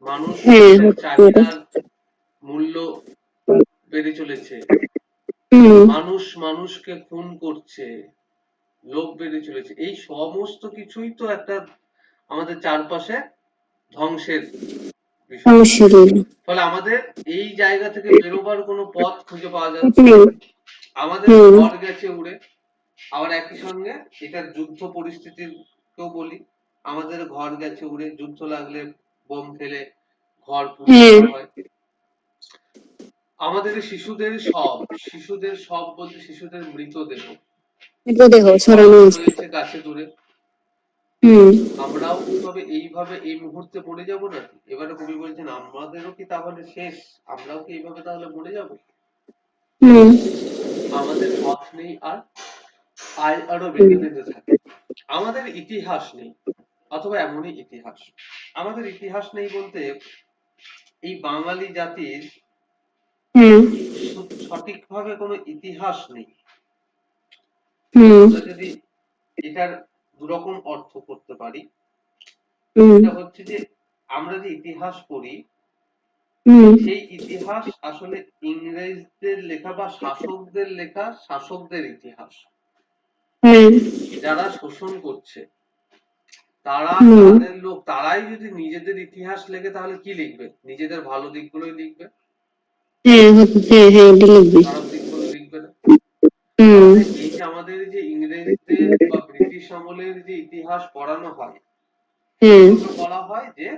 মানুষের হতে পারে চাহিদার মূল্য বেড়ে চলেছে, হুম মানুষ মানুষকে খুন করছে, লোভ বেড়ে চলেছে। এই সমস্ত কিছুই তো একটা আমাদের চারপাশে ধ্বংসের বিষয়। সমস্যা রইল ফলে আমাদের এই জায়গা থেকে বেরোবার কোনো পথ খুঁজে পাওয়া যাচ্ছে আপনি না। আমাদের হুম ঘর গেছে উড়ে, আবার একই সঙ্গে এটার যুদ্ধ পরিস্থিতিকেও বলি, আমাদের ঘর গেছে উড়ে, যুদ্ধ লাগলে বোম ফেলে ঘর পুড়িয়ে দেওয়া হয়। আমাদের শিশুদের সব বলতে শিশুদের মৃতদেহ মৃতদেহ ছড়ানো আছে। রয়েছে গাছে দূরে। হুম আমরাও কি তবে এইভাবে এই মুহূর্তে মরে যাব না? এবারে কবি বলছেন আমাদেরও কি তাহলে শেষ? আমরাও কি এইভাবে তাহলে মরে যাব? হুম আমাদের পথ নেই আর, আয় আরো বেঁধে বেঁধে থাকে। আমাদের ইতিহাস নেই, অথবা এমনই ইতিহাস। আমাদের ইতিহাস নেই বলতে এই বাঙালি জাতির হুম সঠিকভাবে কোনো ইতিহাস নেই। হুম আমরা যদি এটার দুরকম অর্থ করতে পারি, হুম এটা হচ্ছে যে আমরা যে ইতিহাস পড়ি হুম সেই ইতিহাস আসলে ইংরেজদের লেখা বা শাসকদের লেখা, শাসকদের ইতিহাস। হুম যারা শোষণ করছে তারা, হুম তাদের লোক, তারাই যদি নিজেদের ইতিহাস লেখে তাহলে কি লিখবে? নিজেদের ভালো দিকগুলোই লিখবে, হ্যাঁ হ্যাঁ হ্যাঁ এটা লিখবে। খারাপ দিকগুলো লিখবে না। হুম তাহলে এই যে আমাদের যে ইংরেজদের বা ব্রিটিশ আমলের যে ইতিহাস পড়ানো হয়, হ্যাঁ সেগুলোকে বলা হয় যে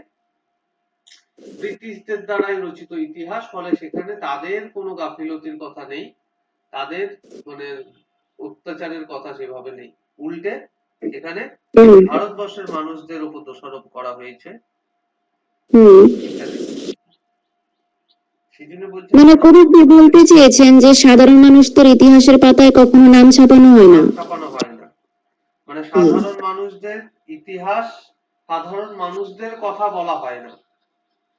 ব্রিটিশদের দ্বারাই রচিত ইতিহাস। ফলে সেখানে তাদের কোনো গাফিলতির কথা নেই, তাদের মানে অত্যাচারের কথা সেভাবে নেই। উল্টে এখানে হুম ভারতবর্ষের মানুষদের উপর দোষারোপ করা হয়েছে হুম ইত্যাদি। সেই জন্য বলছি মানে কবি বলতে চেয়েছেন যে সাধারণ মানুষদের ইতিহাসের পাতায় কখনো নাম ছাপানো হয় না। নাম ছাপানো হয় না, মানে হুম সাধারণ মানুষদের ইতিহাস, সাধারণ মানুষদের কথা বলা হয় না,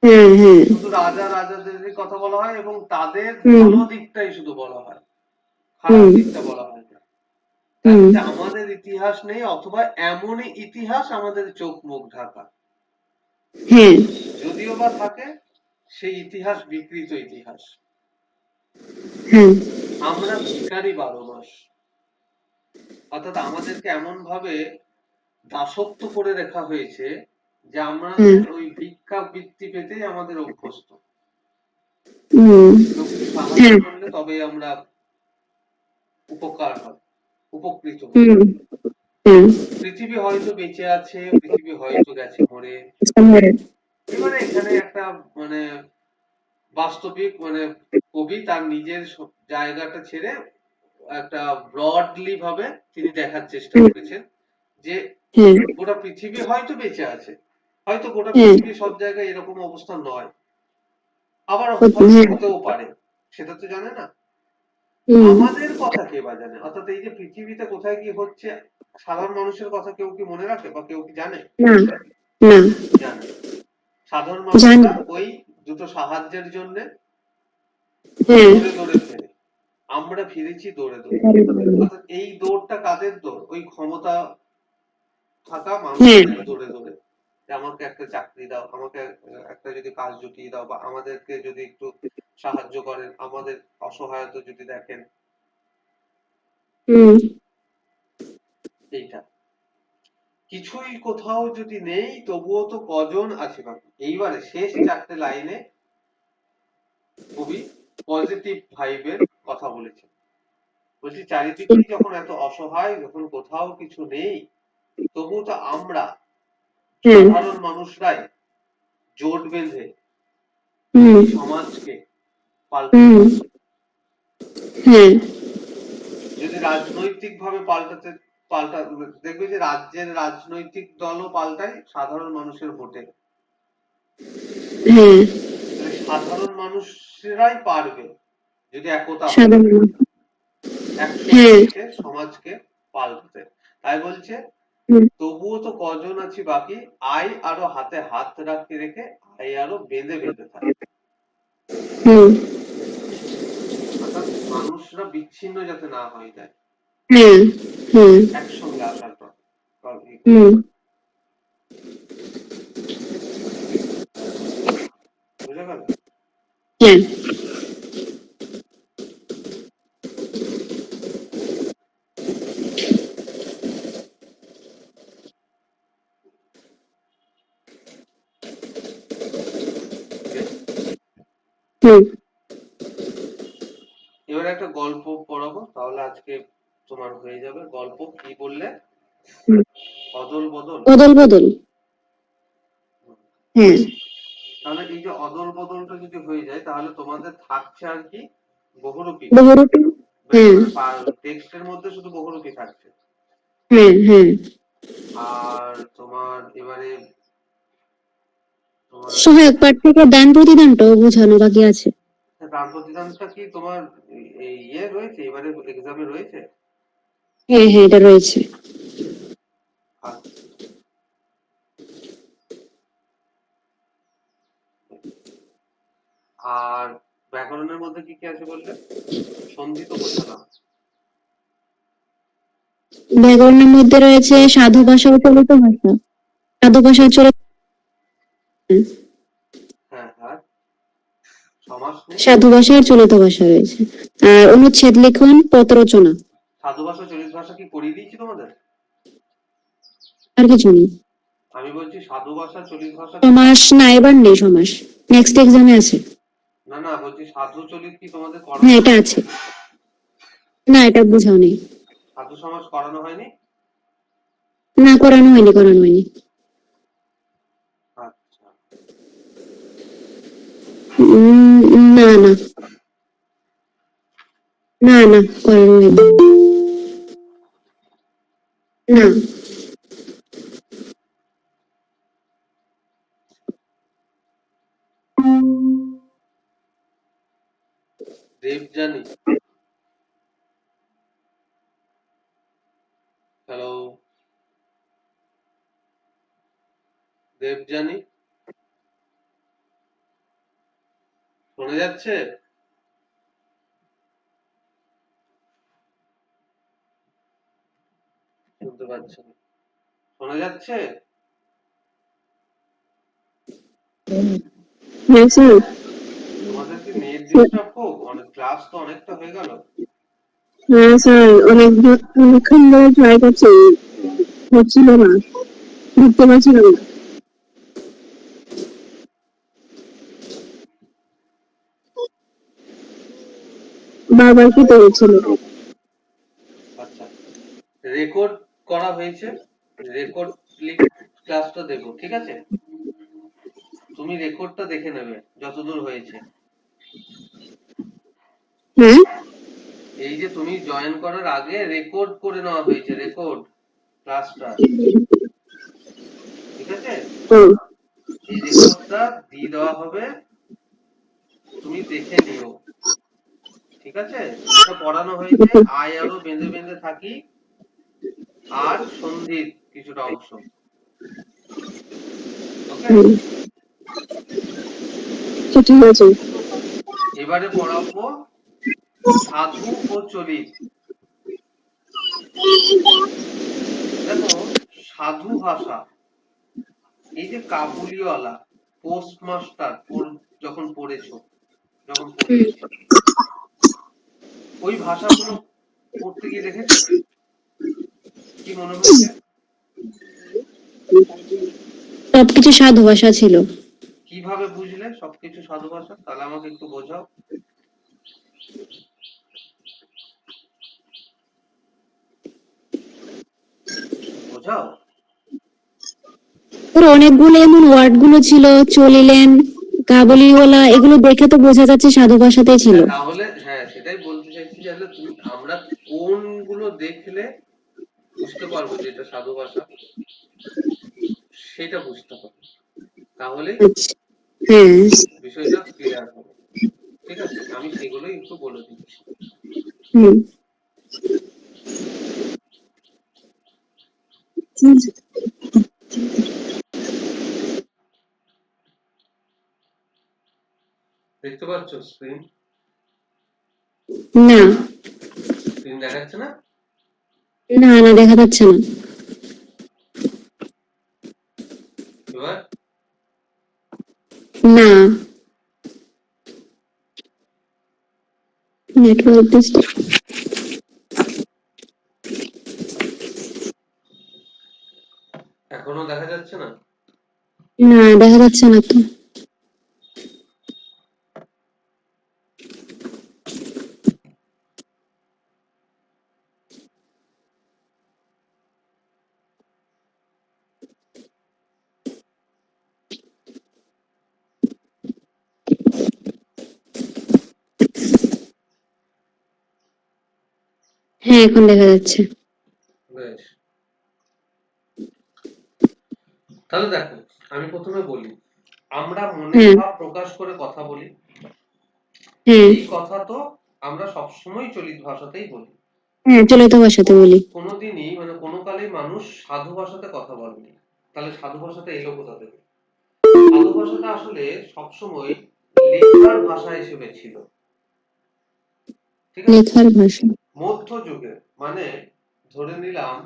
হ্যাঁ হ্যাঁ শুধু রাজা রাজাদেরই কথা বলা হয় এবং তাদের হুম ভালো দিকটাই শুধু বলা হয়, খারাপ হুম দিকটা বলা হয় না। তাই হুম বলছে আমাদের ইতিহাস নেই, অথবা এমনই ইতিহাস আমাদের চোখ মুখ ঢাকা। হ্যাঁ যদিও বা থাকে সেই ইতিহাস বিকৃত ইতিহাস। হ্যাঁ আমরা ভিখারি 12 মাস, অর্থাৎ আমাদেরকে এমন ভাবে দাসত্ব করে রাখা হয়েছে যে হুম আমাদের ওই ভিক্ষা বৃত্তি পেতেই আমাদের অভ্যস্ত। হুম কেউ কিছু সাহায্য হ্যাঁ করলে তবে আমরা উপকার হয়, উপকৃত হই। হুম হ্যাঁ পৃথিবী হয়তো বেঁচে আছে, পৃথিবী হয়তো গেছে মরে। এবারে এখানে একটা মানে বাস্তবিক মানে কবি তার নিজের জায়গাটা ছেড়ে একটা ব্রডলি ভাবে তিনি দেখার চেষ্টা করেছেন যে হ্যাঁ গোটা পৃথিবী হয়তো বেঁচে আছে, হয়তো গোটা হ্যাঁ পৃথিবী সব জায়গায় এরকম অবস্থা নয়, আবার হয়তো হ্যাঁ হতেও পারে, সেটা তো জানে না। হুম আমাদের কথা কে বা জানে? অর্থাৎ এই যে পৃথিবীতে কোথায় কি হচ্ছে সাধারণ মানুষের কথা কেউ কি মনে রাখে বা কেউ কি জানে? না না জানে না। সাধারণ জানি মানুষরা ওই দুটো সাহায্যের জন্য হ্যাঁ দৌড়ে দৌড়ে ফেরে। আমরা ফিরেছি দৌড়ে দৌড়ে। অর্থাৎ এই দৌড়টা কাদের দৌড়? ওই ক্ষমতা থাকা হ্যাঁ মানুষদের দৌড়ে দৌড়ে, যে আমাকে একটা চাকরি দাও, আমাকে একটা যদি কাজ জুটিয়ে দাও, বা আমাদেরকে যদি একটু সাহায্য করেন, আমাদের অসহায়তা যদি দেখেন, হুম এইটা কিছুই কোথাও যদি নেই তবুও তো কজন আছে বাকি। এইবারে শেষ 4টে লাইনে কবি পজিটিভ ভাইবের কথা বলেছেন। বলছি চারিদিকেই যখন এত অসহায়, যখন কোথাও কিছু নেই, তবু তো আমরা হ্যাঁ সাধারণ মানুষরাই জোট বেঁধে হুম এই সমাজকে পাল্টাতে হুম পারি। হ্যাঁ যদি রাজনৈতিক ভাবে পাল্টা দেখবে যে রাজ্যের রাজনৈতিক দলও পাল্টায় সাধারণ মানুষের ভোটে। হ্যাঁ তাহলে সাধারণ মানুষেরাই পারবে যদি একতা হয়, সাধারণ একসঙ্গে হ্যাঁ থেকে সমাজকে পাল্টাতে। তাই বলছে হুম তবুও তো কজন আছি বাকি, আয় আরো হাতে হাত রাখতে রেখে, আয় আরো বেঁধে বেঁধে থাকে। হুম অর্থাৎ মানুষরা বিচ্ছিন্ন যাতে না হয়ে যায়, হ্যাঁ হ্যাঁ একসঙ্গে আসার পর হুম বুঝা গেল? হ্যাঁ বেশ, হুম এবারে একটা গল্প পড়াবো তাহলে আজকে তোমার হয়ে যাবে গল্প কি বললে? হুম। অদল বদল। অদল বদল। হ্যাঁ। তাহলে এই যে অদল বদলটা যদি হয়ে যায় তাহলে তোমাদের থাকছে আর কি বহুরূপী। বহুরূপী। হ্যাঁ টেক্সটের মধ্যে শুধু বহুরূপী থাকছে। হ্যাঁ হ্যাঁ। আর তোমার এবারে তোমার সহায়ক পাঠ থেকে দান প্রতিদানটাও বোঝানো বাকি আছে। দান প্রতিদানটা কি তোমার এই ইয়ে রয়েছে এবারে এক্সামে রয়েছে? হ্যাঁ হ্যাঁ এটা রয়েছে। আচ্ছা। আর ব্যাকরণের মধ্যে কি কি আছে বললে? সন্ধি তো বোঝালাম। ব্যাকরণের মধ্যে রয়েছে সাধু ভাষা ও চলিত ভাষা। সাধু ভাষা চলিত। হ্যাঁ, আর সমাস নেই? সাধু ভাষা আর চলিত ভাষা রয়েছে। আর অনুচ্ছেদ লিখন, পদ রচনা। সাধু ভাষা চলিত ভাষা কি করিয়ে দিয়েছি তোমাদের? আর কিছু নেই। আমি বলছি সাধু ভাষা চলিত ভাষা কি? সমাস না, এবার নেই সমাস। নেক্সট এক্সামে আছে। না না, বলছি সাধু চলিত কি তোমাদের করানো হ্যাঁ এটা হয়েছে? আছে। না এটা বোঝাও নেই। সাধু সমাজ করানো হয়নি? না করানো হয়নি, করানো হয়নি। আচ্ছা। না না না না করানো হয়নি। না। দেবযানী। হ্যালো দেবযানী, শোনা যাচ্ছে? শুনতে পাচ্ছি না। শোনা যাচ্ছে? হ্যাঁ স্যার। তোমাদের কি নেট ডিস্টার্ব খুব? অনেক ক্লাস তো অনেকটা হয়ে গেল। হ্যাঁ স্যার, অনেকক্ষণ ধরে ট্রাই করছি, হচ্ছিল না, ঢুকতে পারছিলাম না। বারবার কি হচ্ছিল। আচ্ছা, রেকর্ড করা হয়েছে, রেকর্ড ক্লাসটা দেবো, ঠিক আছে? তুমি রেকর্ডটা দেখে নেবে যতদূর হয়েছে। হ্যাঁ। এই যে তুমি জয়েন করার আগে রেকর্ড করে নেওয়া হয়েছে, রেকর্ড ক্লাসটা, ঠিক আছে? হুম। এই রেকর্ডটা দিয়ে দেওয়া হবে, তুমি দেখে নিও, ঠিক আছে? এটা পড়ানো হয়েছে আয় আরো বেঁধে বেঁধে থাকি আর সন্ধির কিছুটা অংশ, ওকে? হুম, ঠিক আছে। এবারে পড়াবো সাধু ও চলিত। দেখো, সাধু ভাষা, এই যে কাবুলিওয়ালা, পোস্টমাস্টার যখন পড়েছো, যখন পড়িয়েছি, ওই ভাষাগুলো পড়তে গিয়ে দেখেছো কি মনে হয়েছে? সবকিছু সাধু ভাষা ছিল। কিভাবে বুঝলে সবকিছু সাধু ভাষা? তাহলে আমাকে একটু বোঝাও, বোঝাও। ওর অনেকগুলো এমন ওয়ার্ড গুলো ছিল, চলিলেন, কাবুলিওয়ালা, এগুলো দেখে তো বোঝা যাচ্ছে সাধু ভাষাতেই ছিল। হ্যাঁ, তাহলে হ্যাঁ সেটাই বলতে চাইছি যে তাহলে তুমি আমরা কোনগুলো দেখলে বুঝতে পারবো যে এটা সাধু ভাষা, সেটা বুঝতে হবে, তাহলেই আচ্ছা। হ্যাঁ। বিষয়টা ক্লিয়ার হবে, ঠিক আছে? আমি সেগুলোই একটু বলে দিচ্ছি। হুম। দেখতে পাচ্ছ স্ক্রিন? না স্ক্রিন দেখাচ্ছে না? না না দেখা যাচ্ছে না। এবার না, নেটওয়ার্ক ডিস্টার্ব। এখনো দেখা যাচ্ছে না? না দেখা যাচ্ছে না তো। হ্যাঁ, এখন দেখা যাচ্ছে। বেশ, তাহলে দেখো, আমি প্রথমে বলি, আমরা মনের হ্যাঁ, ভাব প্রকাশ করে কথা বলি। হ্যাঁ, এই কথা তো আমরা সবসময় চলিত ভাষাতেই বলি। হ্যাঁ, চলিত ভাষাতে বলি। কোনোদিনই মানে কোনো কালেই মানুষ সাধু ভাষাতে কথা বলেনি। তাহলে সাধু ভাষাটা এলো কোথা থেকে? সাধু ভাষাটা আসলে সবসময় লেখার ভাষা হিসেবে ছিল। ঠিক আছে? লেখার ভাষা। মধ্যযুগে মানে ধরে নিলাম,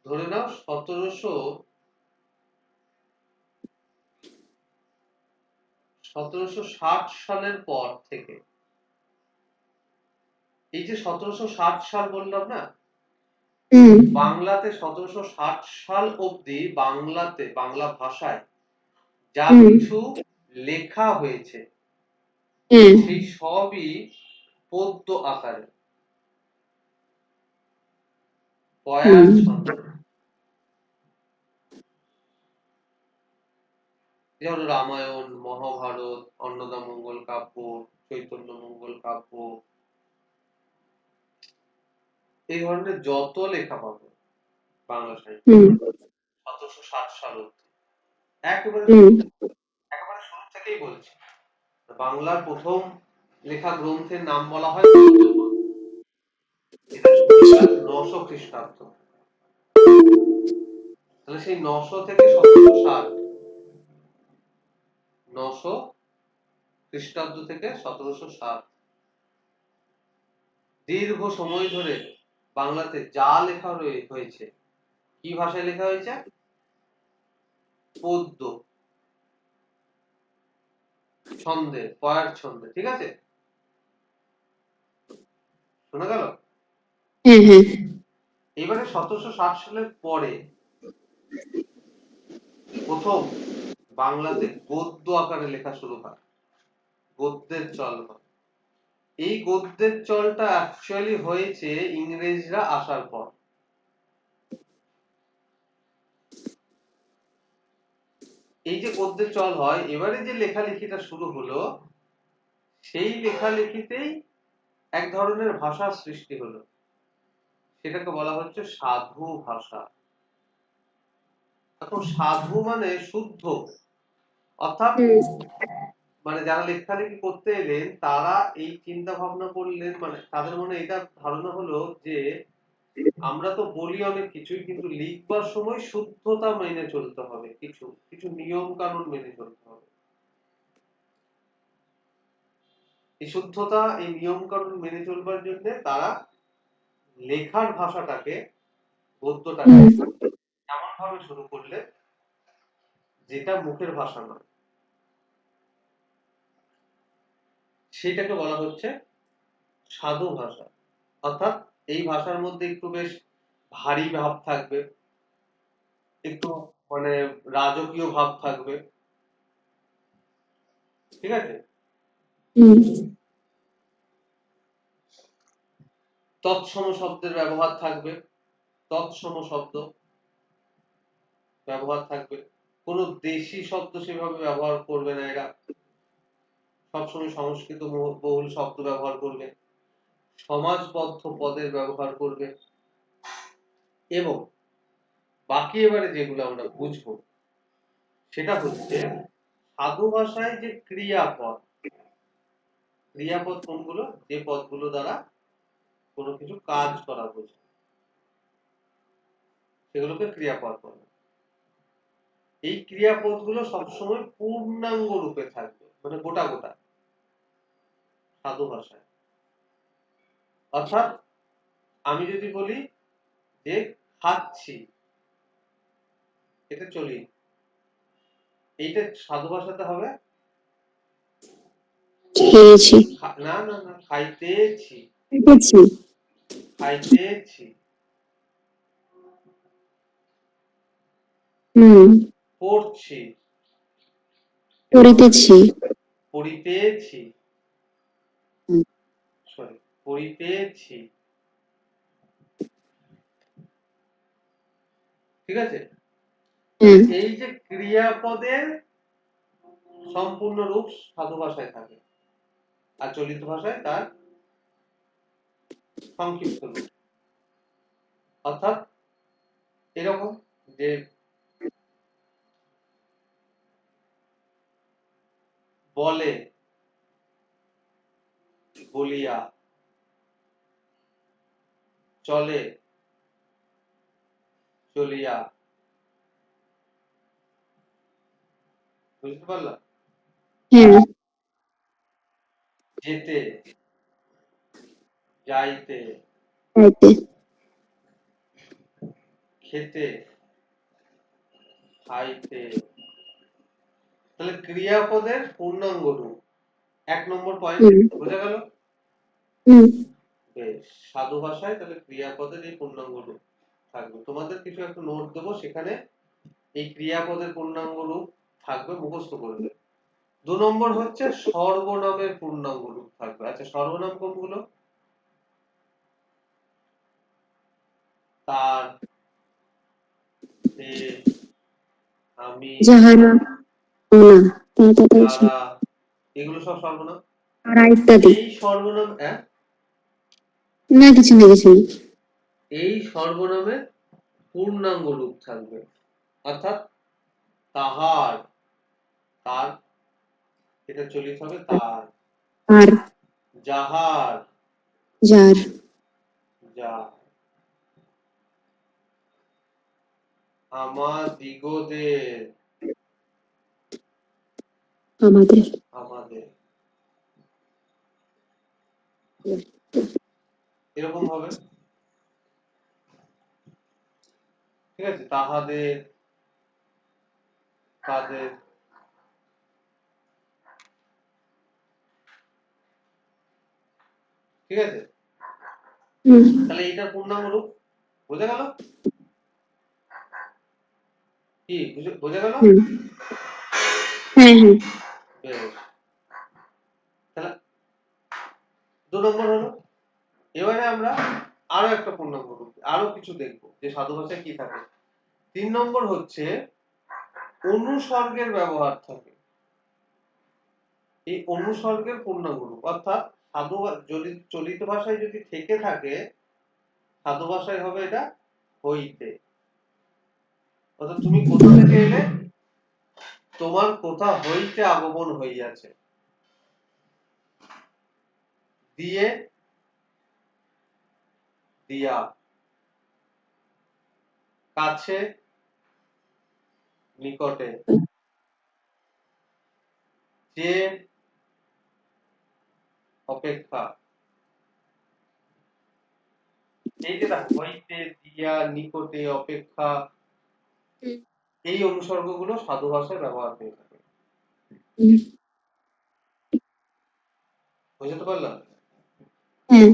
ধরে নাও 1760 সালের পর থেকে, এই যে 1760 সাল বললাম না, হুম, বাংলাতে 1760 সাল অবধি বাংলাতে, বাংলা ভাষায় যা হুম, কিছু লেখা হয়েছে হ্যাঁ, সেই সবই পদ্য আকারে, পয়ার হুম, ছন্দে। যেমন রামায়ণ, মহাভারত, অন্নদামঙ্গল কাব্য, চৈতন্য মঙ্গল কাব্য, এই ধরনের যত লেখা পাবো বাংলা সাহিত্যে হুম, 1760 সাল অবধি, একেবারে হুম, শুরু থেকে, একেবারে শুরু থেকেই বলছি, বাংলার প্রথম লেখা গ্রন্থের নাম বলা হয় পদ্যপদ। এটা শুরু হয় 900 খ্রিস্টাব্দ। তাহলে সেই 900 থেকে 1760, 900 খ্রিস্টাব্দ থেকে 1760, দীর্ঘ সময় ধরে বাংলাতে যা লেখা হয়েছে, কি ভাষায় লেখা হয়েছে? পদ্য ছন্দে, পয়ার ছন্দে। ঠিক আছে, শোনা গেল? হ্যাঁ, হ্যাঁ, এবারে 1760 সালের পরে প্রথম বাংলাতে গদ্য আকারে লেখা শুরু হয়, গদ্যের চল হয়। এই গদ্যের চলটা অ্যাকচুয়ালি হয়েছে ইংরেজরা আসার পর। এই যে গদ্যের চল হয়, এবারে যে লেখালেখিটা শুরু হলো, সেই লেখালেখিতেই এক ধরনের ভাষার সৃষ্টি হলো, সেটাকে বলা হচ্ছে সাধু ভাষা। এখন সাধু মানে শুদ্ধ, অর্থাৎ হুম, মানে যারা লেখালেখি করতে এলেন তারা এই চিন্তা ভাবনা করলেন, মানে তাদের মনে এটা ধারণা হলো যে আমরা তো বলি অনেক কিছুই, কিন্তু লিখবার সময় শুদ্ধতা মেনে চলতে হবে, কিছু কিছু নিয়ম কানুন মেনে চলতে হবে। এই শুদ্ধতা, এই নিয়ম কানুন মেনে চলবার জন্য তারা লেখার ভাষাটাকে, গদ্যটাকে হুম, এমন ভাবে শুরু করলে যেটা মুখের ভাষা নয়, সেটাকে বলা হচ্ছে সাধু ভাষা। অর্থাৎ এই ভাষার মধ্যে একটু বেশ ভারী ভাব থাকবে, একটু মানে রাজকীয় ভাব থাকবে। ঠিক আছে, হুম, তৎসম শব্দের ব্যবহার থাকবে, তৎসম শব্দ ব্যবহার থাকবে, কোনো দেশি শব্দ সেভাবে ব্যবহার করবে না এরা, সবসময় সংস্কৃত বহুল শব্দ ব্যবহার করবে, সমাজবদ্ধ পদের ব্যবহার করবে, এবং বাকি এবারে যেগুলো আমরা বুঝবো সেটা হচ্ছে সাধু ভাষায় যে ক্রিয়াপদ, ক্রিয়াপদ কোনগুলো? যে পদগুলো দ্বারা কোনো কিছু কাজ করা বোঝায়, সেগুলোকে ক্রিয়াপদ বলে। এই ক্রিয়াপদগুলো সবসময় পূর্ণাঙ্গ রূপে থাকবে, মানে গোটা গোটা, সাধু ভাষায়। অর্থাৎ আমি যদি বলি যে খাচ্ছি, এটা চলি, এইটা সাধু ভাষাতে হবে খেয়েছি, না না না, খাইতেছি, দেখেছি, খাইতেছি, হুম, পড়ছি, এটা হবে পড়িতেছি, পড়িতেছি, হুম, সরি, পড়িতেছি। ঠিক আছে, তাহলে হ্যাঁ, এই যে ক্রিয়াপদের সম্পূর্ণ রূপ সাধু ভাষায় থাকে, আর চলিত ভাষায় তার সংক্ষিপ্ত রূপ। অর্থাৎ এরকম যে বলে, বলিয়া, চলে, চলিয়া। বুঝতে পারলাম? হ্যাঁ, যেতে, যাইতে, তাইতে। খেতে, খাইতে। তাহলে ক্রিয়াপদের পূর্ণাঙ্গ রূপ 1 নম্বর পয়েন্ট। হুম বোঝা গেল? হুম বেশ, সাধু ভাষায় তাহলে ক্রিয়াপদের এই পূর্ণাঙ্গ রূপ থাকবে। তোমাদের কিছু একটা নোট দেবো, সেখানে এই ক্রিয়াপদের পূর্ণাঙ্গ রূপ থাকবে, মুখস্থ করবে। 2 নম্বর হচ্ছে সর্বনামের পূর্ণাঙ্গ রূপ থাকবে। আচ্ছা, সর্বনাম কোনগুলো? তার, সে, আমি, যাহারা, ওনা, তাড়াতাড়ি আছে। যারা, এগুলো সব সর্বনাম। তারা ইত্যাদি। এই সর্বনাম না, কিছু না, কিছু না। এই সর্বনামের পূর্ণাঙ্গ রূপ থাকবে। অর্থাৎ তাহার, তার, এটা চলিত হবে তার। আর, যাহার, যার, যা। আমাদিগদের, আমাদের। আমাদের, এরকম হবে। ঠিক আছে? তাহাদের, তাদের। ঠিক আছে? হুম তাহলে এইটার পূর্ণাঙ্গ রূপ বোঝা গেল? কি বোঝা গেল? হুম হ্যাঁ হ্যাঁ। বেশ, তাহলে 2 নম্বর হলো। এবারে আমরা আরো একটা পূর্ণাঙ্গ রূপ, আরো কিছু দেখবো যে সাধু ভাষায় কি থাকে। 3 নম্বর হচ্ছে অনুসর্গের ব্যবহার থাকে। এই অনুসর্গের পূর্ণাঙ্গ রূপ, অর্থাৎ সাধু যদি চলিত ভাষায় যদি থেকে থাকে, সাধু ভাষায় হবে এটা হইতে। অর্থাৎ তুমি কোথা থেকে এলে, তোমার কোথা হইতে আগমন হইয়াছে। দিয়ে, দিয়া, কাছে, নিকটে, যে, অপেক্ষা। এই যে দেখো, হইতে, দিয়া, নিকটে, অপেক্ষা, এই অনুসর্গগুলো সাধু ভাষায় ব্যবহার হয়ে থাকে। হুম, বুঝতে পারলাম? হ্যাঁ।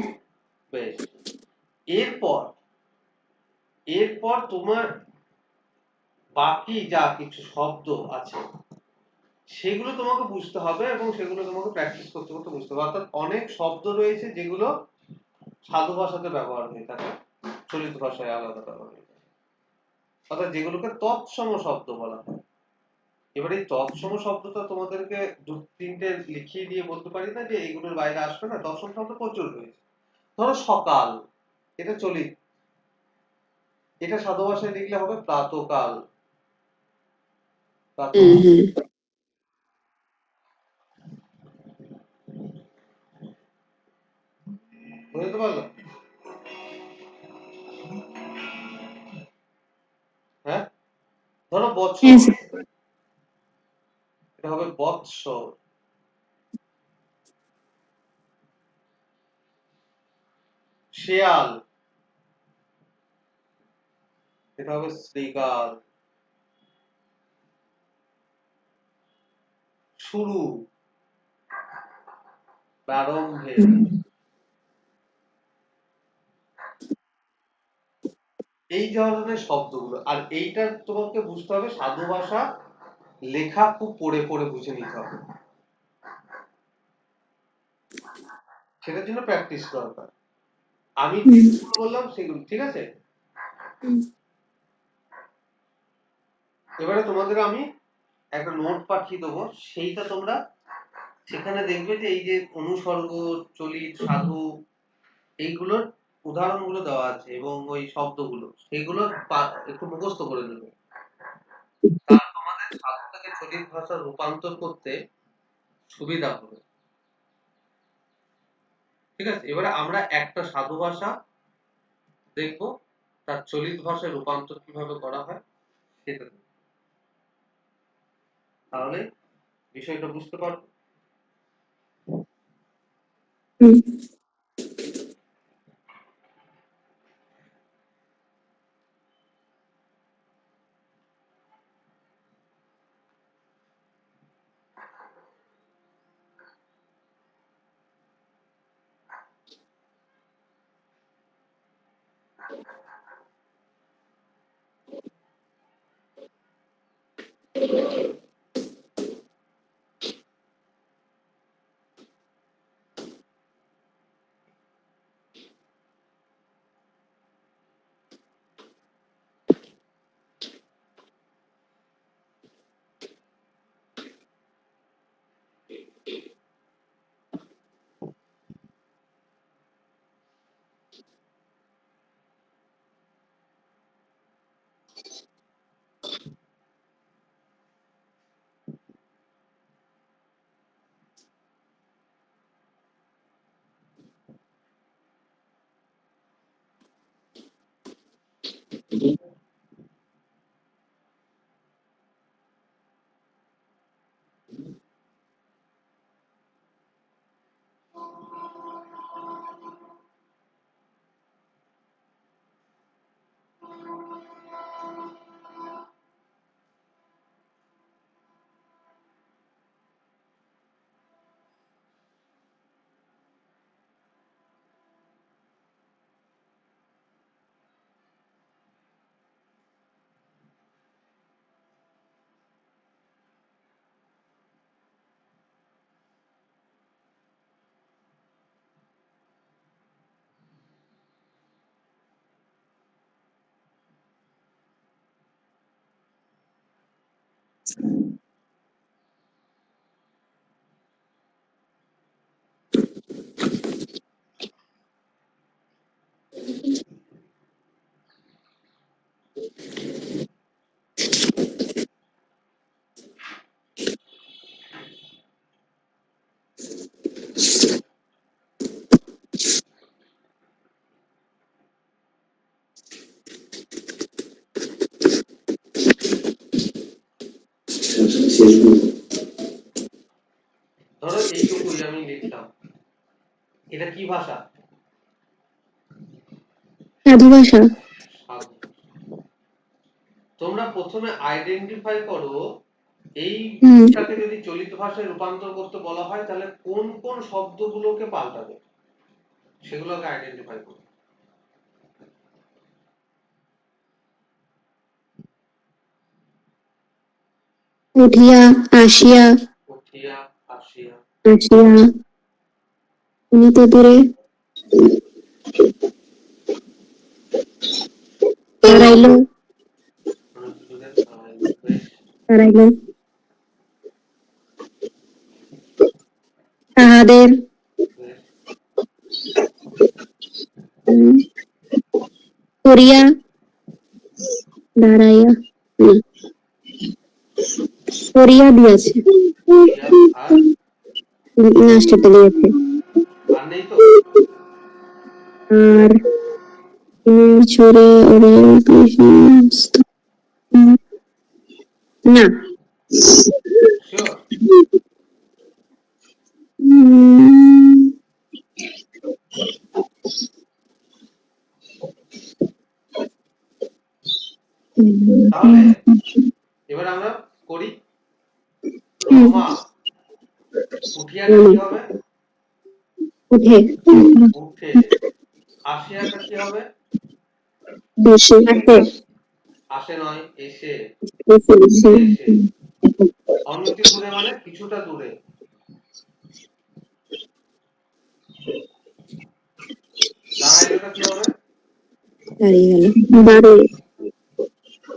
বেশ, এরপর, এরপর তোমার বাকি যা কিছু শব্দ আছে, সেগুলো তোমাকে বুঝতে হবে এবং সেগুলো তোমাকে প্র্যাকটিস করতে করতে বুঝতে হবে। অর্থাৎ অনেক শব্দ রয়েছে যেগুলো সাধু ভাষাতে ব্যবহার হয়ে থাকে, চলিত ভাষায় আলাদা ব্যবহার হয়ে থাকে। অর্থাৎ যেগুলোকে তৎসম শব্দ বলা হয়। এবার এই তৎসম শব্দটা তোমাদেরকে 2-3টে লিখিয়ে দিয়ে বলতে পারি না যে এইগুলোর বাইরে আসবে না। তৎসম শব্দ প্রচুর রয়েছে। ধরো সকাল, এটা চলিত, এটা সাধু ভাষায় লিখলে হবে প্রাতকাল। হ্যাঁ প্রাতকাল। হ্যাঁ। বুঝতে পারলাম? হ্যাঁ, ধরো হ্যাঁ বছর, স্যার। এটা হবে বৎসর। শেয়াল, এটা হবে শৃগাল। শুরু, প্রারম্ভে। এই ধরনের শব্দগুলো, আর এইটা তোমাকে বুঝতে হবে, সাধু ভাষা লেখা খুব পড়ে পড়ে বুঝে নিতে হবে, সেটার জন্য প্র্যাকটিস দরকার। আমি হুম যেগুলো বললাম সেগুলো ঠিক আছে। হুম এবারে তোমাদের আমি একটা নোট পাঠিয়ে দেবো, সেইটা তোমরা সেখানে দেখবে যে এই যে অনুসর্গ, চলিত, সাধু, এইগুলোর উদাহরণগুলো দেওয়া আছে এবং ওই শব্দগুলো সেগুলো একটু মুখস্থ করে নেবে। তাহলে তোমাদের সাধু থেকে চলিত ভাষা রূপান্তর করতে সুবিধা হবে। ঠিক আছে, এবারে আমরা একটা সাধু ভাষা দেখবো, তার চলিত ভাষায় রূপান্তর কিভাবে করা হয় সেটা দেখবো। তাহলে বিষয়টা বুঝতে পারবো। হুম। ধরো এইটুকুই আমি লিখলাম, এটা কি ভাষা? সাধু ভাষা। সাধু। তোমরা প্রথমে আইডেন্টিফাই করো হুম। এইটাকে যদি চলিত ভাষায় রূপান্তর করতে বলা হয় তাহলে কোন কোন শব্দগুলোকে পাল্টাবে সেগুলোকে আইডেন্টিফাই করো। উঠিয়া, আসিয়া, উঠিয়া, আসিয়া, আসিয়া, উনিতে দূরে, দাঁড়াইল, অনেক দূরে, দাঁড়াইল, বেশ, দাঁড়াইল, তাহাদের, বেশ, হুম, করিয়া, দাঁড়াইয়া, না, করিয়া দিয়েছে, করিয়া, আর নাচটা দিয়েছে। আর নেই তো। আর ছড়ে ওরে না। শিওর? উম, তাহলে এবার আমরা করি। হুম, রমা, উঠিয়াটা কি হবে? উঠে, উঠে। আসিয়াটা কি হবে? বসে, আসে, আসে নয়, এসে, এসে, এসে, এসে। অনতি দূরে মানে কিছুটা দূরে। দাঁড়াইলোটা কি হবে? দাঁড়িয়ে গেল, বাড়ে,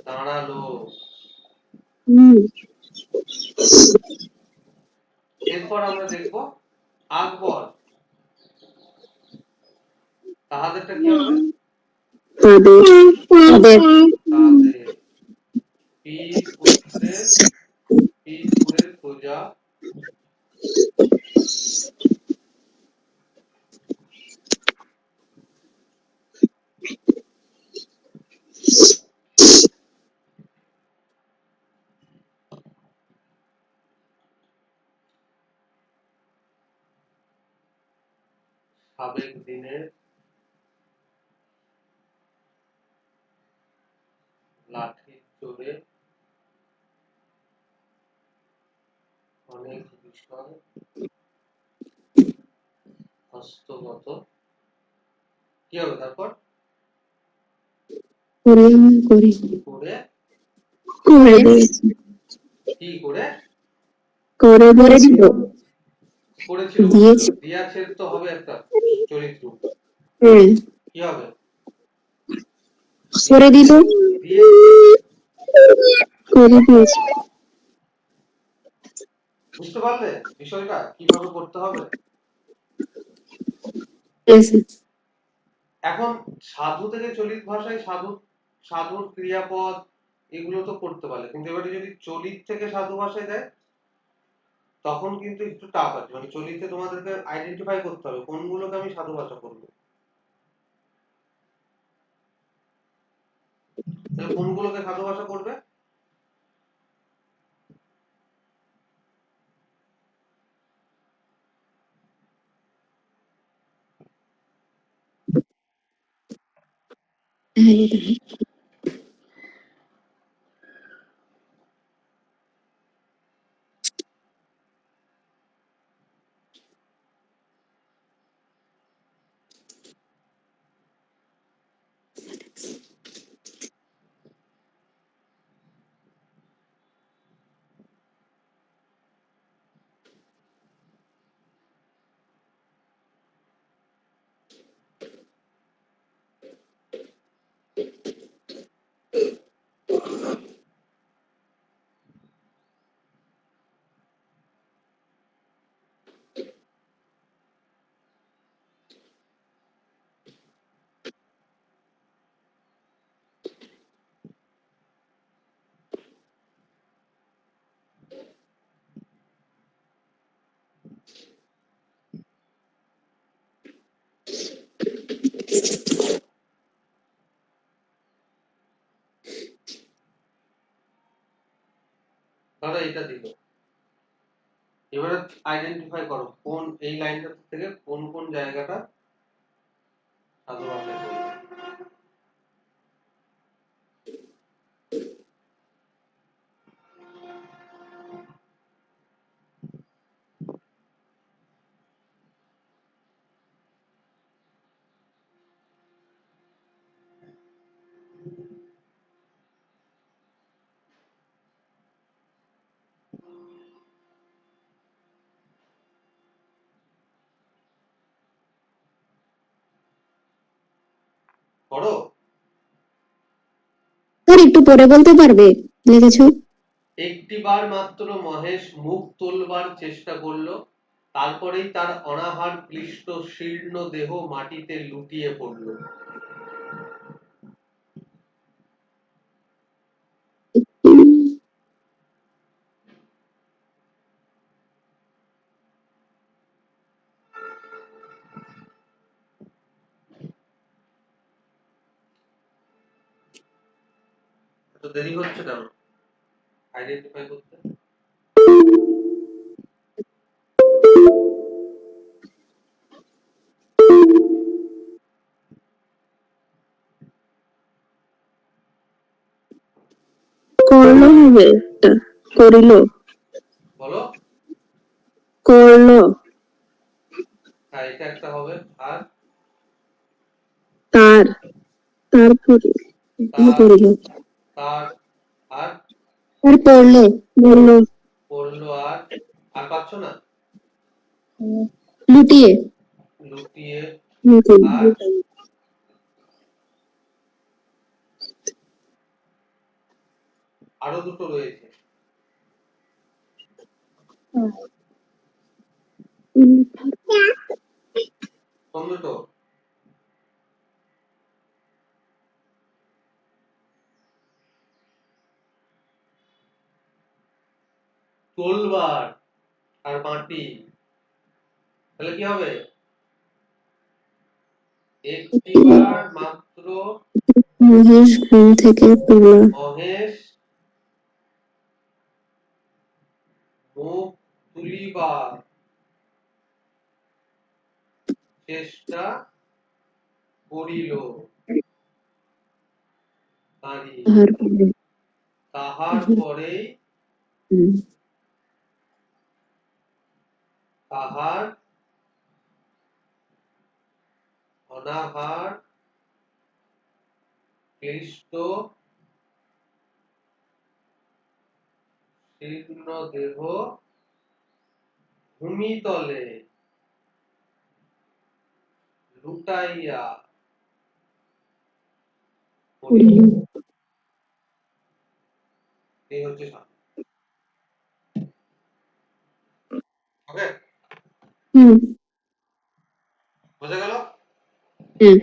দাঁড়ালো। হুম, এরপর আমরা দেখব আকবর। তাহাদেরটা কি হবে? তাদের তাদের তাদের। পীরপুরের প্রজা সাবেক দিনের লাঠির জোরে অনেক বিষয় হস্তগত। কি হবে তারপর? করে করে করে করে দিয়েছে কি করে করে দিয়েছিল করেছিল বলছো? দিয়েছে দিয়াছে তো হবে একটা চরিত্র। হ্যাঁ কি হবে? করে দিল দিয়েছে। করে দিয়েছে বুঝতে পারলে বিষয়টা কিভাবে করতে হবে? দিয়েছে। এখন সাধু থেকে চলিত ভাষায় সাধুর ক্রিয়াপদ এগুলো তো করতে পারলে, কিন্তু এবারে যদি চলিত থেকে সাধু ভাষায় দেয় তখন কিন্তু একটু টাফ আছে। মানে চলিতে তোমাদেরকে আইডেন্টিফাই করতে হবে কোনগুলোকে আমি সাধু ভাষা করবো, তাহলে কোনগুলোকে সাধু ভাষা করবে? ধরো এটা দিল, এবারে আইডেন্টিফাই করো কোন এই লাইনটা থেকে কোন কোন জায়গাটা সাধু ভাষায় করবে। করো। স্যার একটু পরে বলতে পারবে লিখেছো? একটিবার মাত্র মহেশ মুখ তোলবার চেষ্টা করলো, তারপরেই তার অনাহার ক্লিষ্ট শীর্ণ দেহ মাটিতে লুটিয়ে পড়ল। এত দেরি হচ্ছে কেন আইডেন্টিফাই করতে? করলো হবে একটা করিল বলো। করলো হ্যাঁ এটা একটা হবে। আর তার তারপরে তার করিল তার আর আর পড়লো বললো পড়লো আর আর পাচ্ছ না? লুটিয়ে লুটিয়ে লুটিয়ে আর আরো দুটো রয়েছে। কোন দুটো? গোলবার আর মাটি, তাহলে কি হবে? একটিবার মাত্র মহেশ ঘুম থেকে তুলো। মহেশ মুখ তুলিবার চেষ্টা করিল, নারী তাহার পরে তাহার পরেই হুম, তাহার অনাহার ক্লিষ্ট শীর্ণ দেহ ভূমিতলে লুটাইয়া পড়িল। পড়িল। এই হচ্ছে সাপ। ওকে, হুম, বোঝা গেল? হ্যাঁ,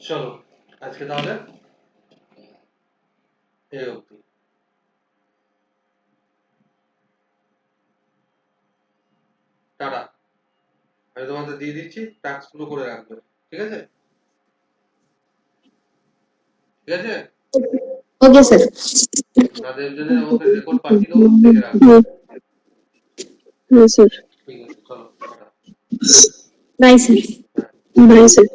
চলো আজকে তাহলে এই অবধি। টাটা। আমি তোমাদের দিয়ে দিচ্ছি, টাস্ক গুলো করে রাখবে। ঠিক আছে? ঠিক আছে? Okay sir. তাদের জন্য আমাকে রেকর্ড পাঠিয়ে দেবো, দেখে রাখবে। হ্যাঁ স্যার। ঠিক আছে, চলো টাটা। Bye sir. হ্যাঁ। Bye sir.